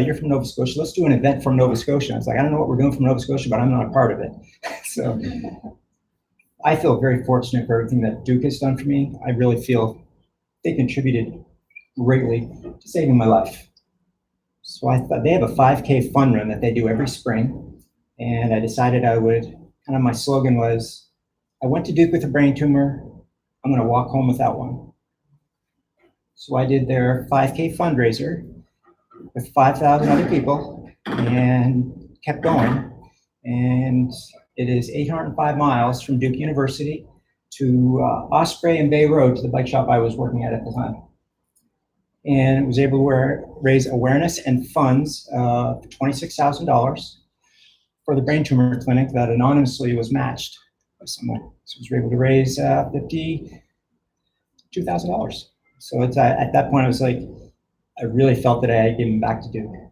you're from Nova Scotia, let's do an event from Nova Scotia. I was like, I don't know what we're doing from Nova Scotia, but I'm not a part of it. So I feel very fortunate for everything that Duke has done for me. I really feel they contributed greatly to saving my life. So I thought they have a 5K fun run that they do every spring. And I decided my slogan was, I went to Duke with a brain tumor, I'm gonna walk home without one. So I did their 5K fundraiser with 5,000 other people and kept going. And it is 805 miles from Duke University to Osprey and Bay Road to the bike shop I was working at the time. And was able to raise awareness and funds for $26,000 for the brain tumor clinic that anonymously was matched by someone. So we were able to raise $52,000. So it's at that point, I was like, I really felt that I had given back to Duke. When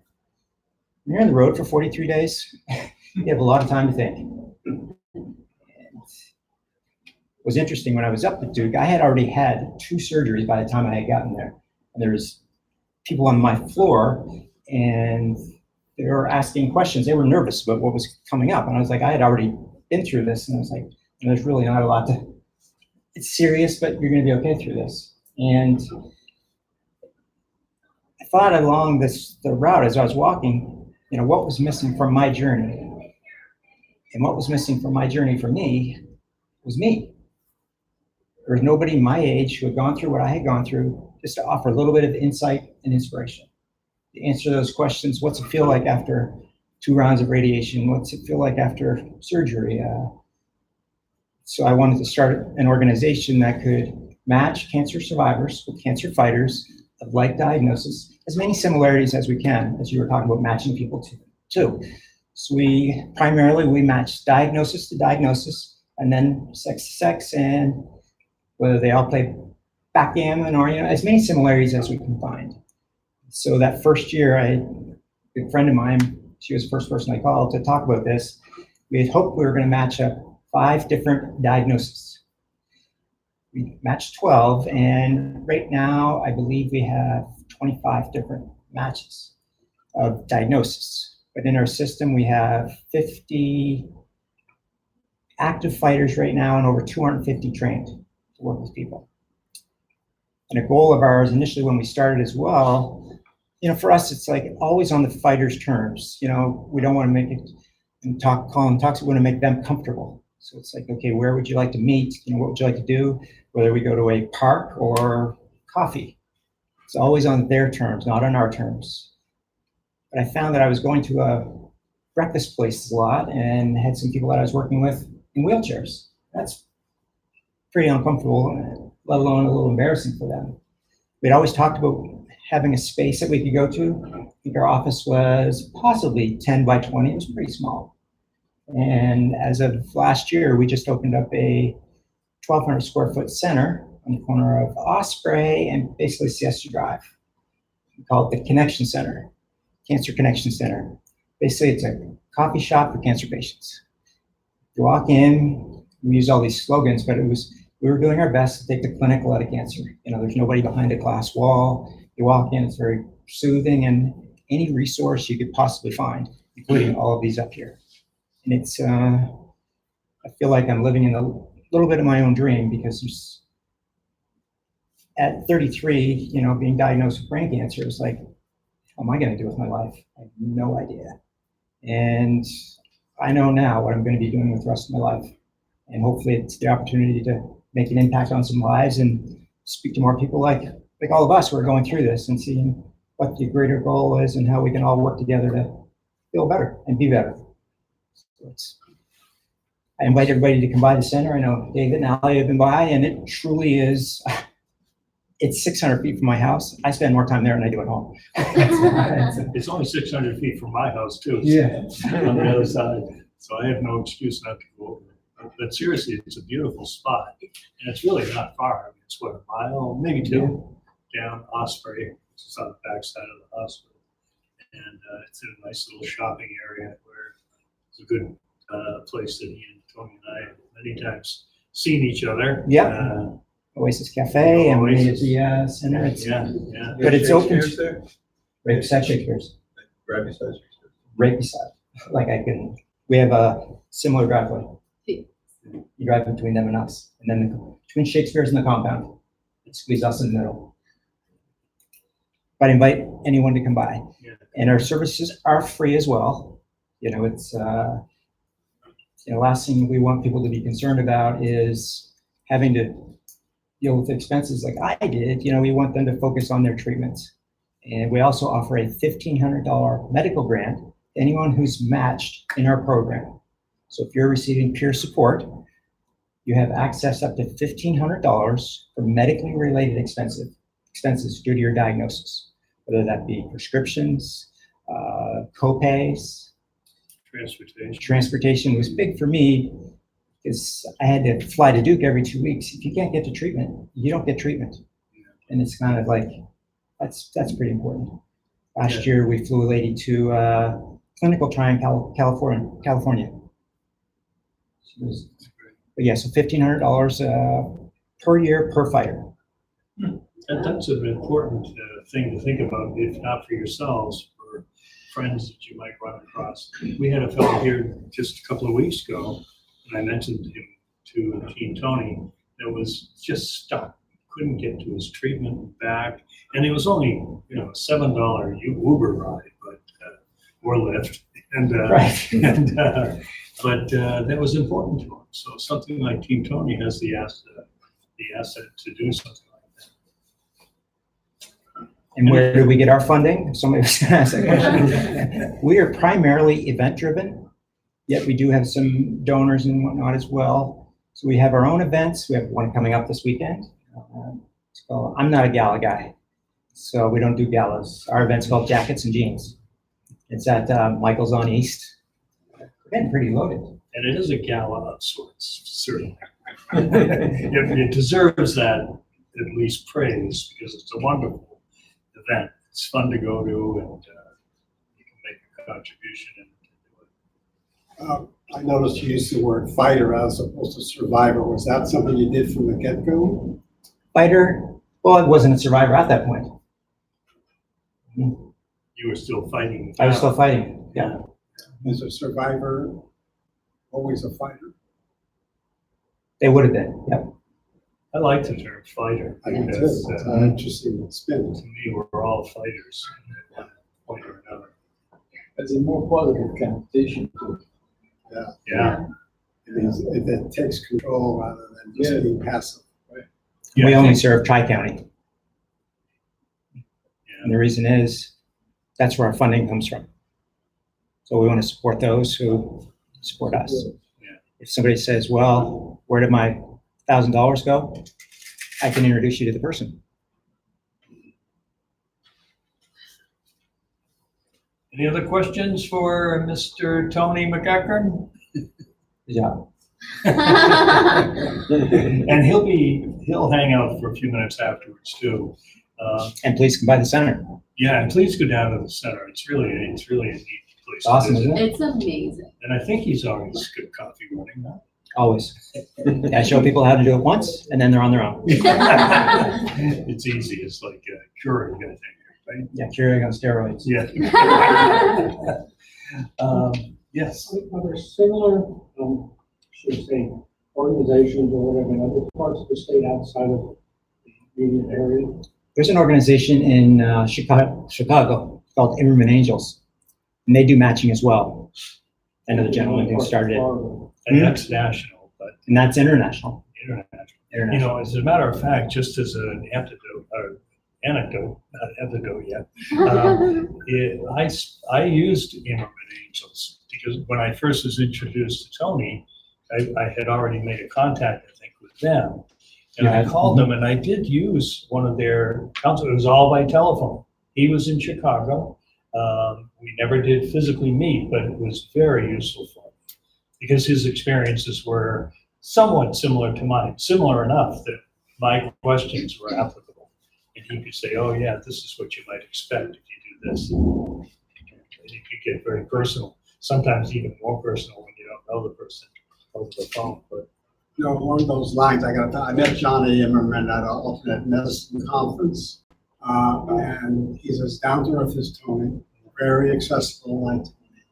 you're on the road for 43 days, you have a lot of time to think. And it was interesting, when I was up at Duke, I had already had 2 surgeries by the time I had gotten there. And there was people on my floor, and they were asking questions. They were nervous about what was coming up. And I was like, I had already been through this. And I was like, there's really not a lot it's serious, but you're going to be okay through this. And I thought along the route as I was walking, what was missing from my journey? And what was missing from my journey for me was me. There was nobody my age who had gone through what I had gone through, just to offer a little bit of insight and inspiration. To answer those questions, what's it feel like after 2 rounds of radiation? What's it feel like after surgery? So I wanted to start an organization that could match cancer survivors with cancer fighters of like diagnosis, as many similarities as we can, as you were talking about matching people too. So we match diagnosis to diagnosis, and then sex to sex, and whether they all play backgammon or, as many similarities as we can find. So that first year, a good friend of mine, she was the first person I called to talk about this. We had hoped we were going to match up 5 different diagnoses. We matched 12, and right now I believe we have 25 different matches of diagnosis. But in our system, we have 50 active fighters right now and over 250 trained to work with people. And a goal of ours initially when we started as well, for us, it's like always on the fighter's terms. We don't want to make it and call them talks. We want to make them comfortable. So it's like, okay, where would you like to meet? What would you like to do? Whether we go to a park or coffee. It's always on their terms, not on our terms. But I found that I was going to breakfast places a lot and had some people that I was working with in wheelchairs. That's pretty uncomfortable, let alone a little embarrassing for them. We'd always talked about having a space that we could go to. I think our office was possibly 10 by 20. It was pretty small. And as of last year, we just opened up a 1,200 square foot center on the corner of Osprey and basically Siesta Drive. We call it the Connection Center, Cancer Connection Center. Basically, it's a coffee shop for cancer patients. You walk in, we use all these slogans, but we were doing our best to take the clinical out of cancer. There's nobody behind a glass wall. You walk in, it's very soothing, and any resource you could possibly find, including all of these up here. And it's, I feel like I'm living in a little bit of my own dream, because at 33, being diagnosed with brain cancer is like, what am I going to do with my life? I have no idea. And I know now what I'm going to be doing with the rest of my life. And hopefully it's the opportunity to make an impact on some lives and speak to more people like all of us who are going through this, and seeing what the greater goal is and how we can all work together to feel better and be better. So I invite everybody to come by the center. I know David and Ali have been by, and it truly is, it's 600 feet from my house. I spend more time there than I do at home. It's only 600 feet from my house too. Yeah. On the other side. So I have no excuse not to go over there. But seriously, it's a beautiful spot. And it's really not far. It's what, a mile, maybe 2 down Osprey, which is on the backside of the hospital. And it's in a nice little shopping area where it's a good place that he and Tony and I have many times seen each other. Oasis Cafe, and we made it the center. Yeah. But it's open. Chairs there? right beside Shakespeare's, Right beside you. right beside. Like we have a similar driveway. You drive between them and us, and then between Shakespeare's and the compound, it squeezes us in the middle. But I invite anyone to come by, Yeah. and our services are free as well. You know, it's last thing we want people to be concerned about is having to deal with expenses like I did. You know, we want them to focus on their treatments, and we also offer a $1,500 medical grant to anyone who's matched in our program. So if you're receiving peer support, you have access up to $1,500 for medically related expenses due to your diagnosis, whether that be prescriptions, co-pays. Transportation was big for me because I had to fly to Duke every 2 weeks. If you can't get to treatment, you don't get treatment. And it's kind of like, that's pretty important. Last year, we flew a lady to clinical trial in California. But yeah, so $1,500 per year per fighter. And that's an important thing to think about, if not for yourselves, for friends that you might run across. We had a fellow here just a couple of weeks ago, and I mentioned him to Team Tony, that was just stuck, couldn't get to his treatment back, and it was only a $7 Uber ride, but or Lyft, and Right. but that was important to him. So something like Team Tony has the asset to do something like that. And where do we get our funding? Somebody was going to ask that question. We are primarily event-driven, yet we do have some donors and whatnot as well. So we have our own events. We have one coming up this weekend. It's called, I'm not a gala guy, so we don't do galas. Our event's called Jackets and Jeans. It's at Michael's on East. We're getting pretty loaded. And it is a gala of sorts, certainly. It deserves that at least praise, because it's a wonderful event. It's fun to go to, and you can make a contribution and do it. I noticed you used the word fighter as opposed to survivor. Was that something you did from the get-go? Fighter, well, I wasn't a survivor at that point. You were still fighting. I was still fighting, yeah. Is a survivor always a fighter? They would have been, yep. I like the term fighter. I do too. because, It's an interesting spin. to me, we're all fighters at one point or another. It's a more positive connotation to it. Yeah. It takes control rather than just being passive. Yeah, We I only think- serve Tri-County. yeah. And the reason is, that's where our funding comes from. So we want to support those who support us. Yeah. If somebody says, well, where did my $1,000 go? I can introduce you to the person. Any other questions for Mr. Tony McEachern? Yeah. And he'll hang out for a few minutes afterwards too. And please come by the center. Yeah, and please go down to the center. It's really a neat place. It's awesome, to visit. isn't it? It's amazing. And I think he's always good coffee running now. Always. I show people how to do it once, and then they're on their own. It's easy. It's like Keurig, I think, right? Yeah, Keurig on steroids. Yeah. Yes. Are there similar, should I say, organizations or whatever in other parts of the state outside of the immediate area? There's an organization in Chicago called Immerman Angels, and they do matching as well. I know the gentleman who started it, And that's national, but and that's international. international. You International. know, as a matter of fact, just as an anecdote, not antidote yet, I used Immerman Angels because when I first was introduced to Tony, I had already made a contact, I think, with them. And I Yeah. called them, and I did use one of their counselors. It was all by telephone. He was in Chicago. We never did physically meet, but it was very useful for me because his experiences were somewhat similar to mine, similar enough that my questions were applicable. And he could say, oh yeah, this is what you might expect if you do this. And it could get very personal, sometimes even more personal when you don't know the person over the phone. But You know, along those lines, I met Johnny Immerman at an alternate medicine conference And he's as down to earth as Tony, very accessible like Tony.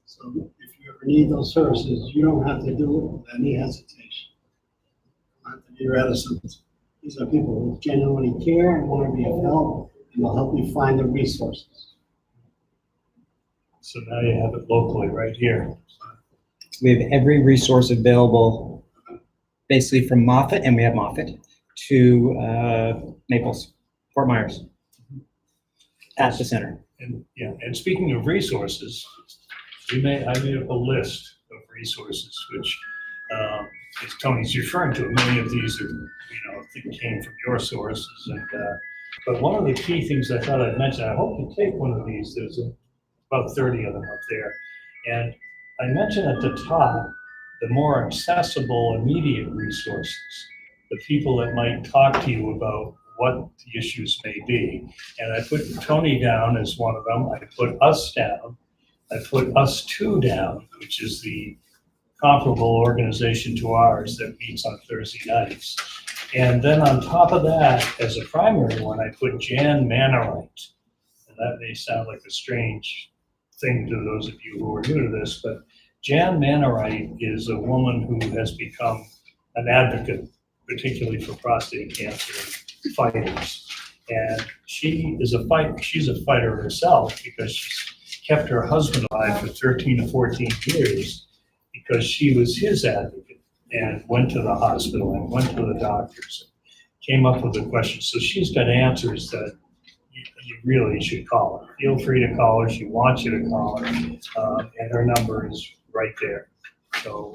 So if you ever need those services, you don't have to do it with any hesitation. You don't have to be reticent. These are people who genuinely care and want to be of help, and they'll help you find the resources. So now you have it locally, right here. We have every resource available, basically from Moffett, and we have Moffett, to Naples, Fort Myers, at the center. And, yeah, and speaking of resources, I made up a list of resources, which, as Tony's referring to, many of these are, I think came from your sources. And, but one of the key things I thought I'd mention, I hope you take one of these, there's about 30 of them up there. And I mentioned at the top, the more accessible immediate resources, the people that might talk to you about what the issues may be. And I put Tony down as one of them. I put us down. I put us two down, which is the comparable organization to ours that meets on Thursday nights. And then on top of that, as a primary one, I put Jan Mannerite. And that may sound like a strange thing to those of you who are new to this, but Jan Mannerite is a woman who has become an advocate, particularly for prostate cancer fighters. And she's a fighter herself because she's kept her husband alive for 13 to 14 years because she was his advocate and went to the hospital and went to the doctors, came up with a question. So she's got answers that you really should call her. Feel free to call her. She wants you to call her. And her number is right there. So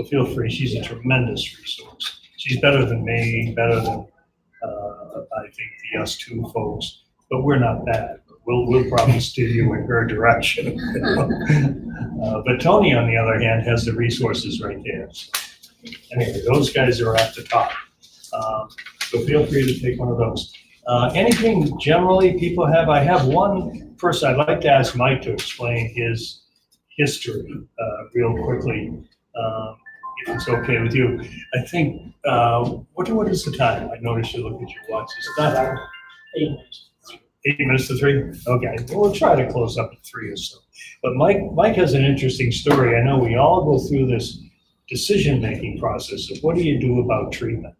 feel free. She's a tremendous resource. She's better than me, better than I think the us two folks, but we're not bad. We'll probably steer you in her direction. But Tony, on the other hand, has the resources right there. So, anyway, those guys are at the top. So feel free to take one of those. Anything generally people have? I have one person. I'd like to ask Mike to explain his history real quickly, if it's okay with you. I think, what is the time? I noticed you look at your watch. It's not 8 minutes. 8 minutes to 3? Okay, well, we'll try to close up at 3 or so. But Mike has an interesting story. I know we all go through this decision-making process of what do you do about treatment?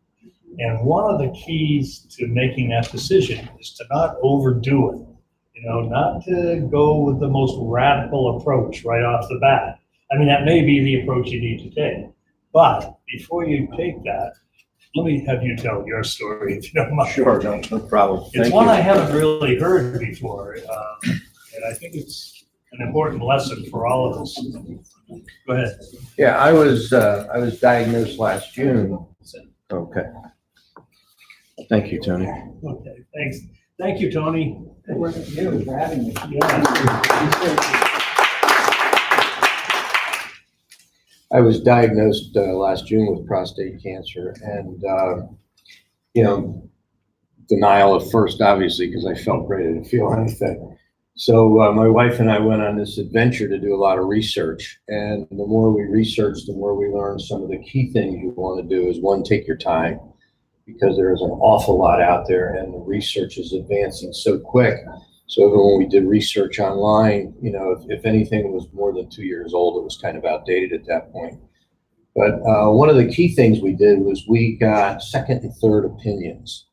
And one of the keys to making that decision is to not overdo it. Not to go with the most radical approach right off the bat. I mean, that may be the approach you need to take. But before you take that, let me have you tell your story, if you don't mind. Sure, no problem. It's one I haven't really heard before, and I think it's an important lesson for all of us. Go ahead. Yeah, I was diagnosed last June. Okay. Thank you, Tony. Okay, thanks. Thank you, Tony. Thank you for having me. Yeah. I was diagnosed last June with prostate cancer, and denial at first, obviously, because I felt great. I didn't feel anything. So my wife and I went on this adventure to do a lot of research, and the more we researched, the more we learned some of the key things you want to do is, one, take your time, because there is an awful lot out there, and the research is advancing so quick. So even when we did research online, if anything was more than 2 years old, it was kind of outdated at that point. But one of the key things we did was we got second and third opinions.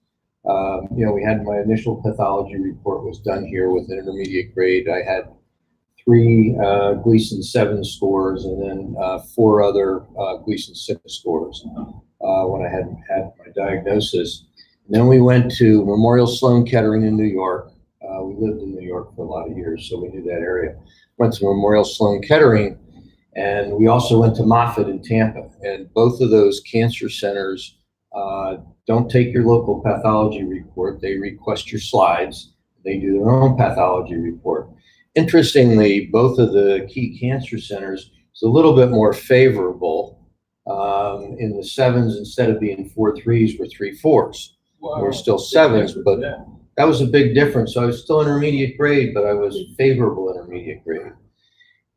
We had my initial pathology report was done here with an intermediate grade. I had 3 Gleason 7 scores and then 4 other Gleason 6 scores when I had my diagnosis. And then we went to Memorial Sloan Kettering in New York. We lived in New York for a lot of years, so we knew that area. Went to Memorial Sloan Kettering, and we also went to Moffett in Tampa. And both of those cancer centers don't take your local pathology report. They request your slides. They do their own pathology report. Interestingly, both of the key cancer centers is a little bit more favorable. In the 7s, instead of being 4 3s, were 3 4s. Wow. We're still 7s, but that was a big difference. So I was still intermediate grade, but I was favorable intermediate grade.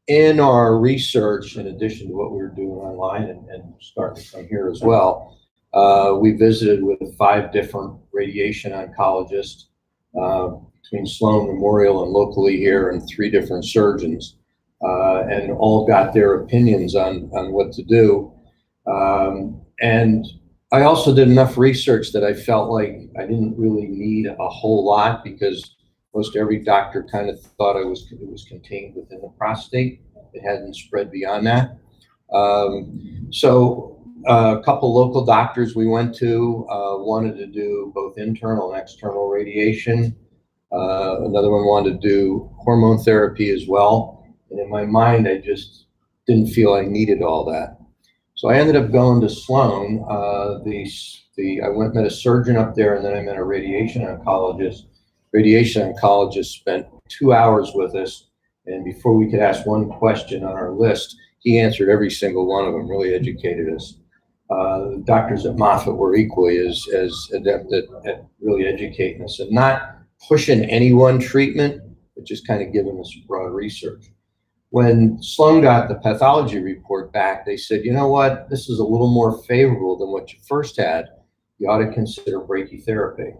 In our research, in addition to what we were doing online and starting from here as well, we visited with 5 different radiation oncologists. between Sloan Memorial and locally here, and 3 different surgeons, and all got their opinions on what to do. And I also did enough research that I felt like I didn't really need a whole lot, because most every doctor kind of thought it was contained within the prostate. It hadn't spread beyond that. So a couple local doctors we went to wanted to do both internal and external radiation. Another one wanted to do hormone therapy as well. And in my mind, I just didn't feel I needed all that. So I ended up going to Sloan. I went and met a surgeon up there, and then I met a radiation oncologist. Radiation oncologist spent 2 hours with us, and before we could ask one question on our list, he answered every single one of them, really educated us. The doctors at Moffitt were equally as adept at really educating us and not pushing any one treatment, but just kind of giving us broad research. When Sloan got the pathology report back, they said, you know what, this is a little more favorable than what you first had. You ought to consider brachytherapy.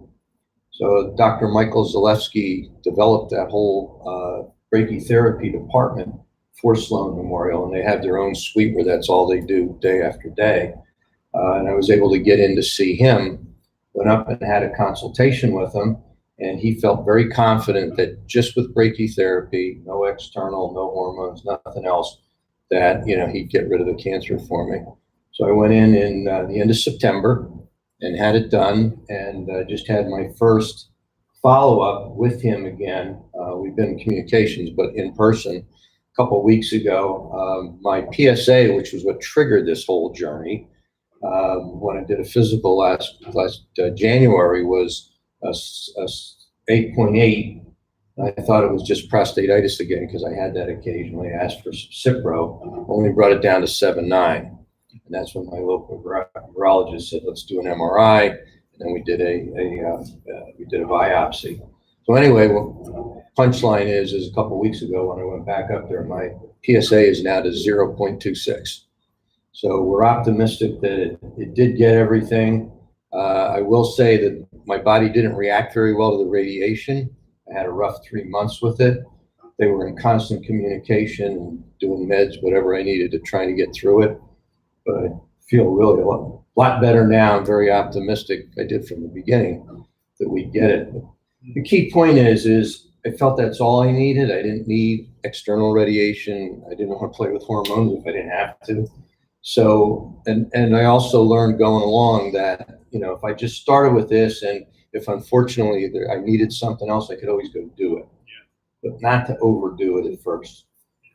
So Dr. Michael Zalewski developed that whole brachytherapy department for Sloan Memorial, and they have their own suite where that's all they do day after day. And I was able to get in to see him, went up and had a consultation with him, and he felt very confident that just with brachytherapy, no external, no hormones, nothing else, that, you know, he'd get rid of the cancer for me. So I went in the end of September and had it done, and just had my first follow-up with him again. We've been in communications, but in person a couple of weeks ago. My PSA, which was what triggered this whole journey, when I did a physical last January, was 8.8. I thought it was just prostatitis again, because I had that occasionally. I asked for Cipro, only brought it down to 7.9. And that's when my local urologist said, let's do an MRI. And then we did a biopsy. So anyway, well, punchline is a couple of weeks ago when I went back up there, my PSA is now to 0.26. So we're optimistic that it did get everything. I will say that my body didn't react very well to the radiation. I had a rough 3 months with it. They were in constant communication, doing meds, whatever I needed to try to get through it. But I feel really a lot better now. I'm very optimistic. I did from the beginning that we'd get it. But the key point is I felt that's all I needed. I didn't need external radiation. I didn't want to play with hormones if I didn't have to. So, and I also learned going along that, you know, if I just started with this, and if unfortunately I needed something else, I could always go do it. Yeah. But not to overdo it at first.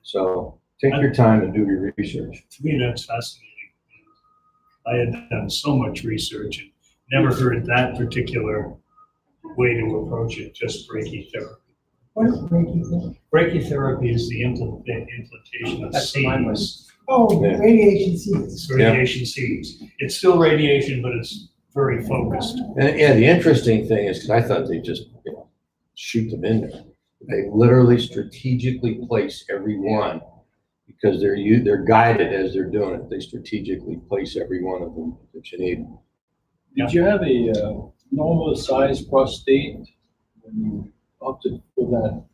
So take your time and do your research. To me, that's fascinating. I had done so much research and never heard that particular way to approach it, just brachytherapy. What is brachytherapy? Brachytherapy is the implantation of That's mine was. seeds. Oh, Yeah. radiation seeds. It's radiation seeds. It's still radiation, but it's very focused. And yeah, the interesting thing is, because I thought they just, you know, shoot them in there. They literally strategically place every one, because they're guided as they're doing it. They strategically place every one of them that you need. Did you have a normal size prostate when you opted for that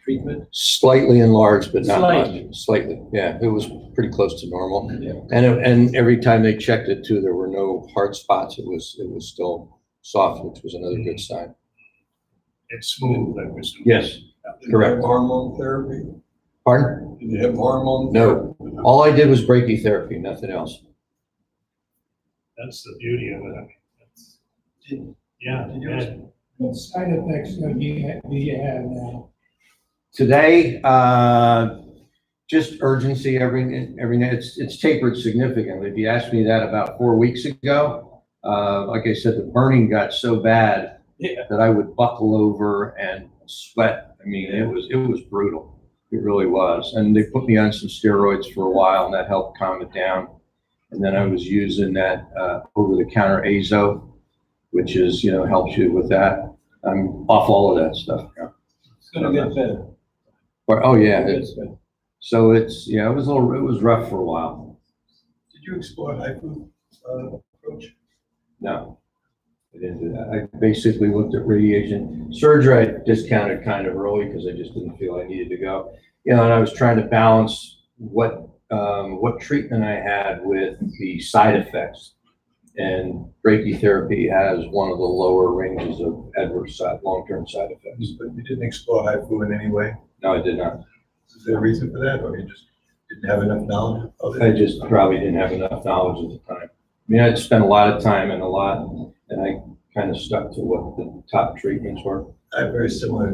treatment? Slightly enlarged, but not Slightly. much. Slightly, yeah. It was pretty close to normal. Yeah. And every time they checked it too, there were no hard spots. It was still soft, which was another good sign. It's smooth, I presume. Yes, Did you correct. have hormone therapy? Pardon? Did you have hormone? No. All I did was brachytherapy, nothing else. That's the beauty of it. I mean, that's, yeah. What side effects do you have now? Today, just urgency every night. It's tapered significantly. If you asked me that about 4 weeks ago, like I said, the burning got so bad that I would buckle over and sweat. I mean, it was brutal. It really was. And they put me on some steroids for a while, and that helped calm it down. And then I was using that over-the-counter Azo, which is, you know, helps you with that. I'm off all of that stuff now. It's gonna get better. But, oh yeah, It's better. so it's, yeah, it was rough for a while. Did you explore HIFU approach? No. I didn't do that. I basically looked at radiation. Surgery I discounted kind of early because I just didn't feel I needed to go. You know, and I was trying to balance what treatment I had with the side effects. And brachytherapy has one of the lower ranges of adverse long-term side effects. But you didn't explore HIFU in any way? No, I did not. Is there a reason for that, or you just didn't have enough knowledge of it? I just probably didn't have enough knowledge at the time. I mean, I'd spent a lot of time and I kind of stuck to what the top treatments were. I have very similar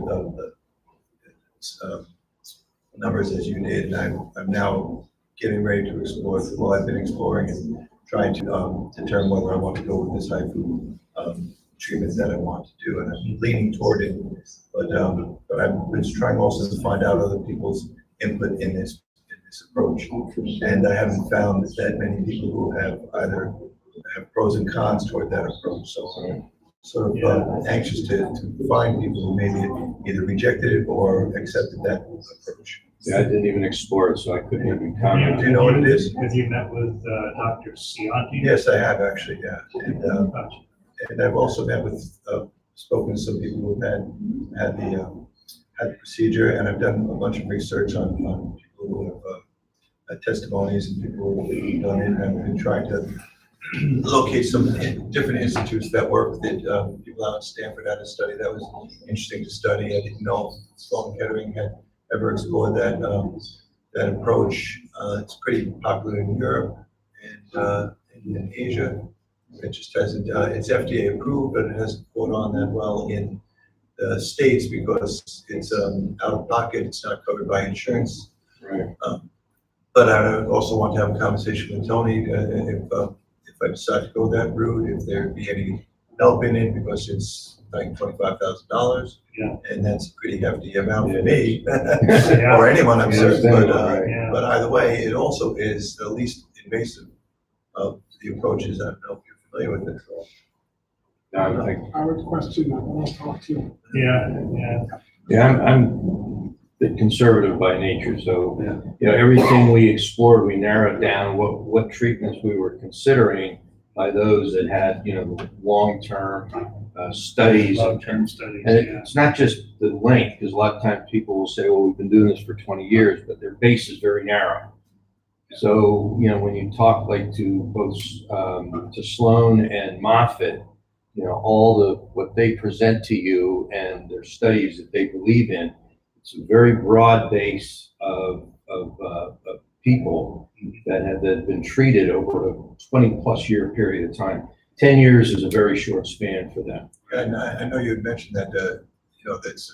numbers as you did, and I'm now getting ready to explore. Well, I've been exploring and trying to determine whether I want to go with this HIFU treatment that I want to do, and I'm leaning toward it. But I've been trying also to find out other people's input in this approach, and I haven't found that many people who have either have pros and cons toward that approach. So I'm sort of anxious to find people who maybe either rejected it or accepted that approach. Yeah, I didn't even explore it, so I couldn't even comment. Do you know what it is? Have you met with Dr. Cianti? Yes, I have actually, yeah. And I've also met with, spoken to some people who've had the procedure, and I've done a bunch of research on people who have testimonies and people who've done it, and I've been trying to locate some different institutes that work with it. People out at Stanford had a study that was interesting to study. I didn't know Sloan Kettering had ever explored that approach. It's pretty popular in Europe and in Asia. It just hasn't, it's FDA approved, but it hasn't caught on that well in the States because it's out of pocket, it's not covered by insurance. Right. But I also want to have a conversation with Tony if I decide to go that route, if there'd be any help in it, because it's like $25,000. Yeah. And that's a pretty hefty amount for Yeah. me, Yeah. or anyone, I'm Yeah, certain, but, right. Yeah. but either way, it also is the least invasive of the approaches. I don't know if you're familiar with it. No, I'm like, I would question that, but I'll talk to you. Yeah. I'm a bit conservative by nature, so, you know, everything we explored, we narrowed down what treatments we were considering by those that had, you know, long-term studies. Long-term studies, And yeah. it's not just the length, because a lot of times people will say, well, we've been doing this for 20 years, but their base is very narrow. So, you know, when you talk like to both, to Sloan and Moffitt, you know, what they present to you and their studies that they believe in, it's a very broad base of people that have been treated over a 20+ year period of time. 10 years is a very short span for them. And I know you had mentioned that, you know, that's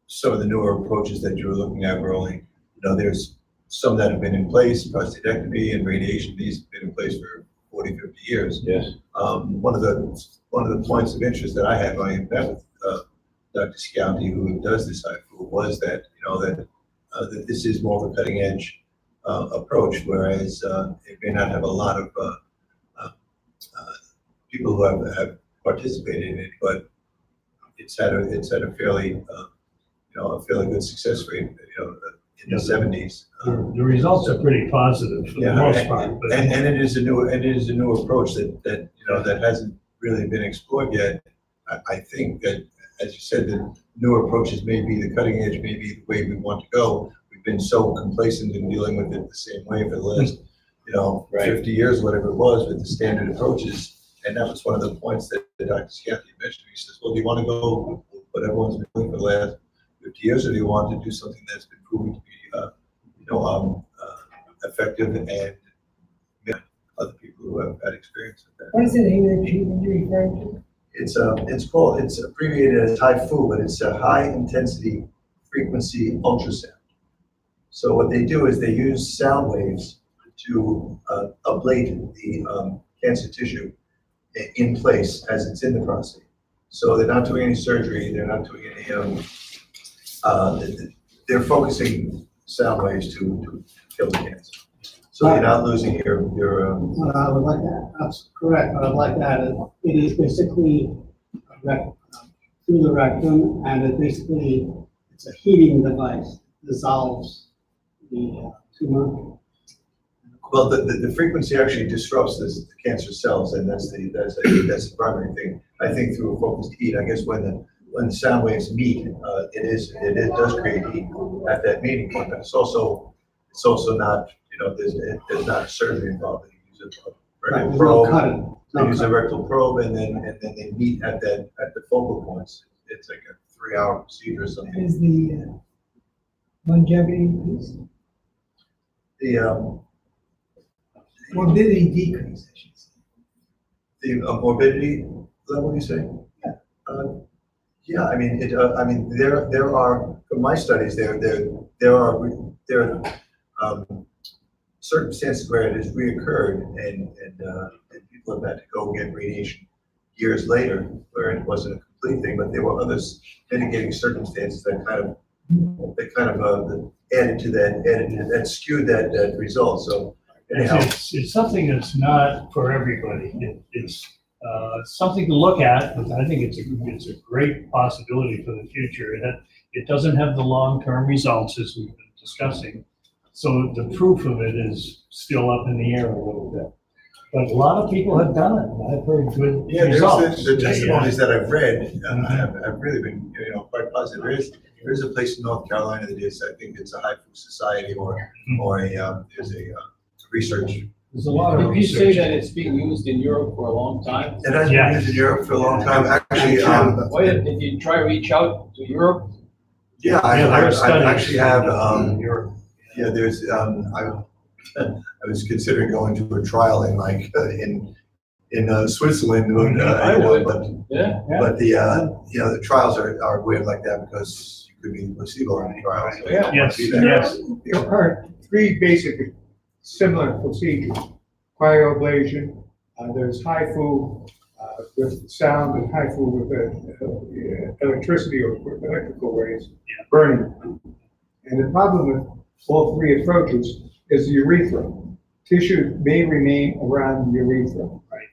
some of the newer approaches that you were looking at were only, you know, there's some that have been in place, prostatectomy and radiation, these have been in place for 40, 50 years. Yes. One of the points of interest that I had when I met with Dr. Cianti, who does this HIFU, was that, you know, that this is more of a cutting edge approach, whereas it may not have a lot of people who have participated in it, but it's had a fairly you know, a fairly good success rate, you know, in the 70s. The results are pretty positive for the most part. But And it is a new approach that you know, that hasn't really been explored yet. I think that, as you said, the newer approaches may be the cutting edge, may be the way we want to go. We've been so complacent in dealing with it the same way for the last, you know, Right. 50 years, whatever it was, with the standard approaches. And that was one of the points that Dr. Cianti mentioned. He says, well, do you want to go with what everyone's been doing for the last 50 years, or do you want to do something that's been proven to be, you know, effective, and other people who have had experience with that? What is the name of the treatment you're referring to? It's abbreviated as HIFU, but it's a high intensity frequency ultrasound. So what they do is they use sound waves to ablate the cancer tissue in place as it's in the prostate. So they're not doing any surgery, they're not doing any, they're focusing sound waves to kill the cancer. So you're not losing your What I would like to, that's correct, but I'd like to add, it is basically through the rectum, and it's a heating device, dissolves the tumor. And Well, the frequency actually disrupts the cancer cells, and that's the primary thing. I think through a focused heat, I guess when the sound waves meet, it does create heat at that meeting point, but it's also not, there's not a surgery involved. They use a Right, rectal there's no probe, cutting. they No use a cutting. rectal probe, and then they meet at the focal points. It's like a 3-hour procedure or something. Is the longevity increase? The Morbidity decrease, I should say. the morbidity level, you say? Yeah. Yeah, I mean, there are, from my studies, there are circumstances where it has reoccurred and people have had to go get radiation years later where it wasn't a complete thing, but there were other mitigating circumstances that kind of added to that skewed that result, so anyhow. It's something that's not for everybody. It's something to look at, but I think it's a great possibility for the future. It doesn't have the long-term results as we've been discussing. So the proof of it is still up in the air a little bit. But a lot of people have done it, and I've heard good Yeah, results. the testimonies that I've read, have really been, quite positive. There is a place in North Carolina that is, I think it's a HIFU society or there's a research. There's a lot of. Did you say that it's being used in Europe for a long time? It has been used in Europe for a long time, actually. Did you try to reach out to Europe? Yeah, I actually have, Europe. yeah, there's, I was considering going to a trial in Switzerland, I would. but Yeah. But the trials are weird like that because you could be placebo in the trials. So you don't wanna Yes, do that. yes. There are 3 basic similar procedures. Cryoablation, there's HIFU with sound and HIFU with electricity or with electrical waves, burning. And the problem with all 3 approaches is the urethra. Tissue may remain around the urethra. Right.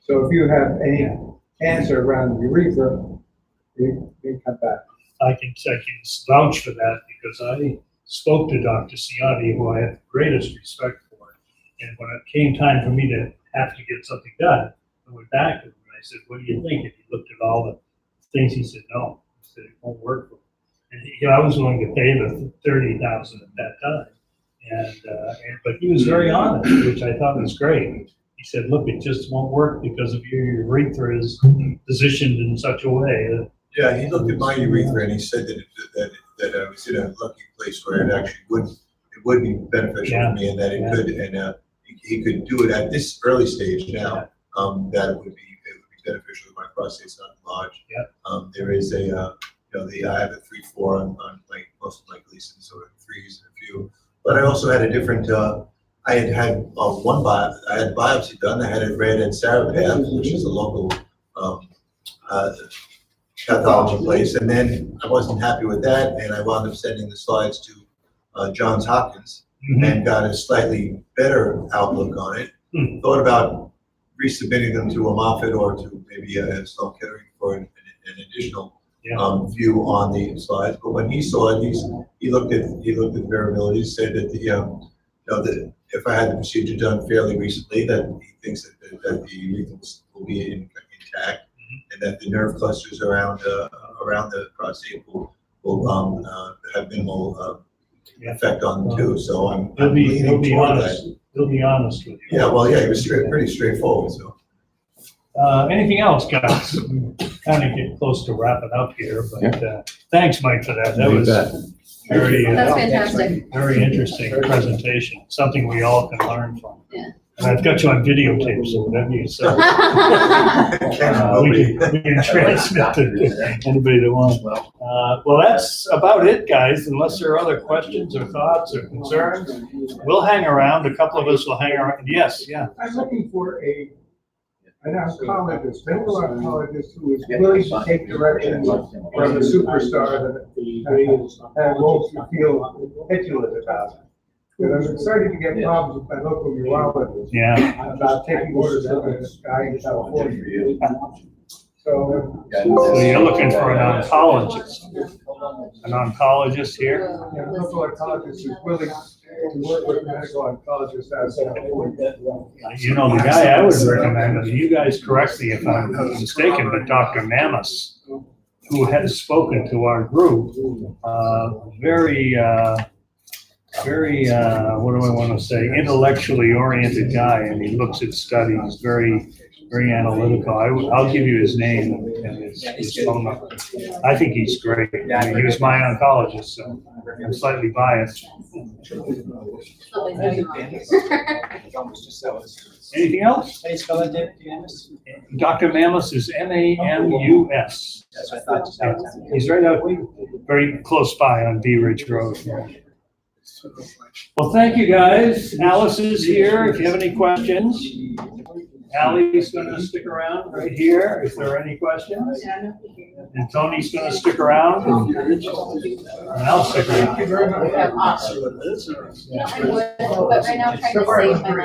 So if you have any cancer around the urethra, it may come back. I can vouch for that because I spoke to Dr. Ciotti, who I have the greatest respect for. And when it came time for me to have to get something done, I went back to him and I said, what do you think? And he looked at all the things. He said, no. He said, it won't work for me. And I was willing to pay the $30,000 at that time. But he was very honest, which I thought was great. He said, look, it just won't work because of your urethra is positioned in such a way that. Yeah, he looked at my urethra and he said that I was in a lucky place where it actually would be beneficial for me and that it could, and he could do it at this early stage now, that it would be beneficial if my prostate's not enlarged. Yeah. There is I have a 3-4 on most of my Gleason, so 3s and a few. But I also had a different, I had I had biopsy done. I had it read at Sarapath, which is a local pathology place. And then I wasn't happy with that, and I wound up sending the slides to Johns Hopkins and got a slightly better outlook on it. Thought about resubmitting them to a Moffitt or to maybe Sloan Kettering for an additional view on the slides. But when he saw it, he looked at the variability, said that that if I had the procedure done fairly recently, that he thinks that the urethra will be intact, and that the nerve clusters around the prostate will have minimal effect on them too. So I'm leaning toward that. He'll be honest with you. Yeah, well, yeah, he was pretty straightforward. So. Anything else, guys? We kind of get close to wrapping up here, but thanks, Mike, for that. That was very, That's fantastic. very interesting presentation. Something we all can learn from. Yeah. And I've got you on videotape, so whatever you say, we can transmit to anybody that wants. Well, that's about it, guys. Unless there are other questions or thoughts or concerns, we'll hang around. A couple of us will hang around. Yes, yeah. I'm looking for an oncologist, medical oncologist who is willing to take direction from a superstar that won't feel petulant about it. Because I'm starting to get problems with my local urologist about taking orders from a guy in California. So you're looking for an oncologist? An oncologist here? a local oncologist who's willing work with medical oncologist as a whole. You know, the guy I would recommend, and you guys correct me if I'm mistaken, but Dr. Mamis, who has spoken to our group, very, what do I want to say, intellectually oriented guy, and he looks at studies very, very analytical. I'll give you his name and his phone number. I think he's great. I mean, he was my oncologist, so I'm slightly biased. Anything else? How do you spell that, David? Do you understand? Dr. Mamis is Mamus. That's what I thought. He's right out, very close by on Bee Ridge Road. Well, thank you, guys. Alice is here. If you have any questions, Allie's gonna stick around right here if there are any questions. And Tony's gonna stick around. And I'll stick around. Thank you very much. You know, I would, but right now I'm trying to save my money to,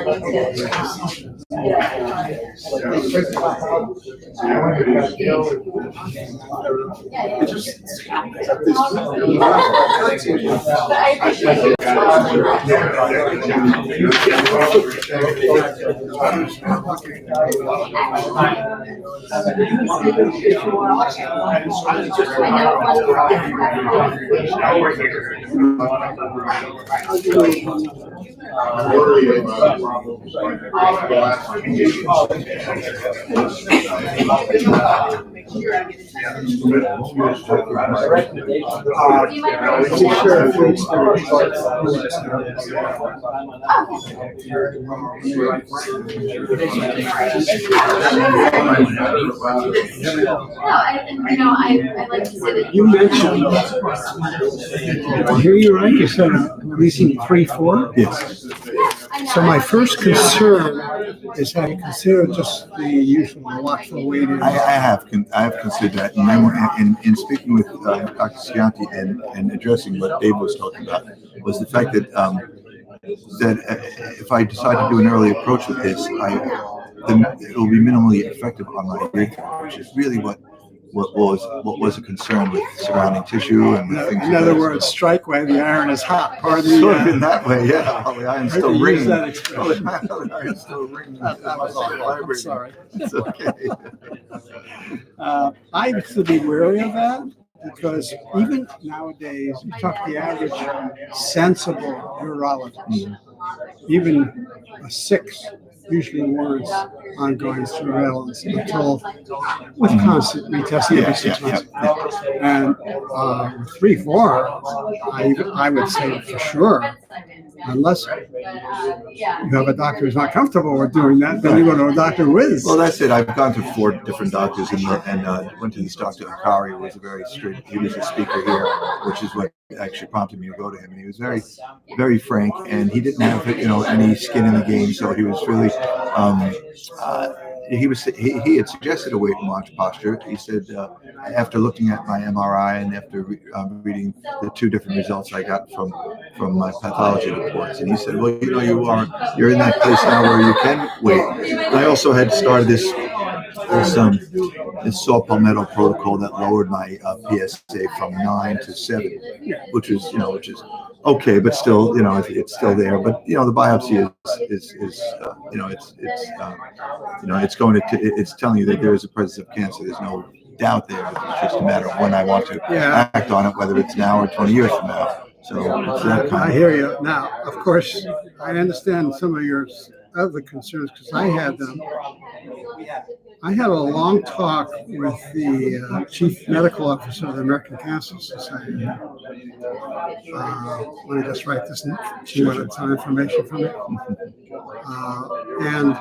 But I appreciate I like to say that. You mentioned, I hear you right, you said releasing 3-4? Yes. So my first concern is have you considered just the usual watchful waiting? I have considered that, and then in speaking with Dr. Scianti and addressing what Dave was talking about, was the fact that if I decide to do an early approach with this, it will be minimally effective on my urethra, which is really what was a concern with surrounding tissue and things. In other words, strike while the iron is hot. Pardon the Sort of in that way, yeah. Well, the iron's still use ringing. that expression. The iron's still ringing. I'm sorry. It's okay. I used to be wary of that because even nowadays, you talk to the average sensible urologist, even a 6 usually warrants ongoing surveillance until with constant retesting every 6 months. And 3-4, I would say for sure, unless you have a doctor who's not comfortable with doing that, then you go to a doctor who is. Well, that's it. I've gone to 4 different doctors and went to this Dr. Akari, who was a very strict, he was a speaker here, which is what actually prompted me to go to him. And he was very, very frank, and he didn't have, any skin in the game. So he was really, he had suggested a weight and watch posture. He said, after looking at my MRI and after reading the 2 different results I got from my pathology reports, and he said, well, you're in that place now where you can wait. And I also had started this saw palmetto protocol that lowered my PSA from 9 to 7, which is okay, but still, it's still there. But the biopsy it's telling you that there is a presence of cancer. There's no doubt there. It's just a matter of when I want to act on it, whether it's now or 20 years from now. So that kind I hear you. Now, of course, I understand some of your other concerns because I had them. I had a long talk with the chief medical officer of the American Cancer Society. Let me just write this. She wanted some information from it. And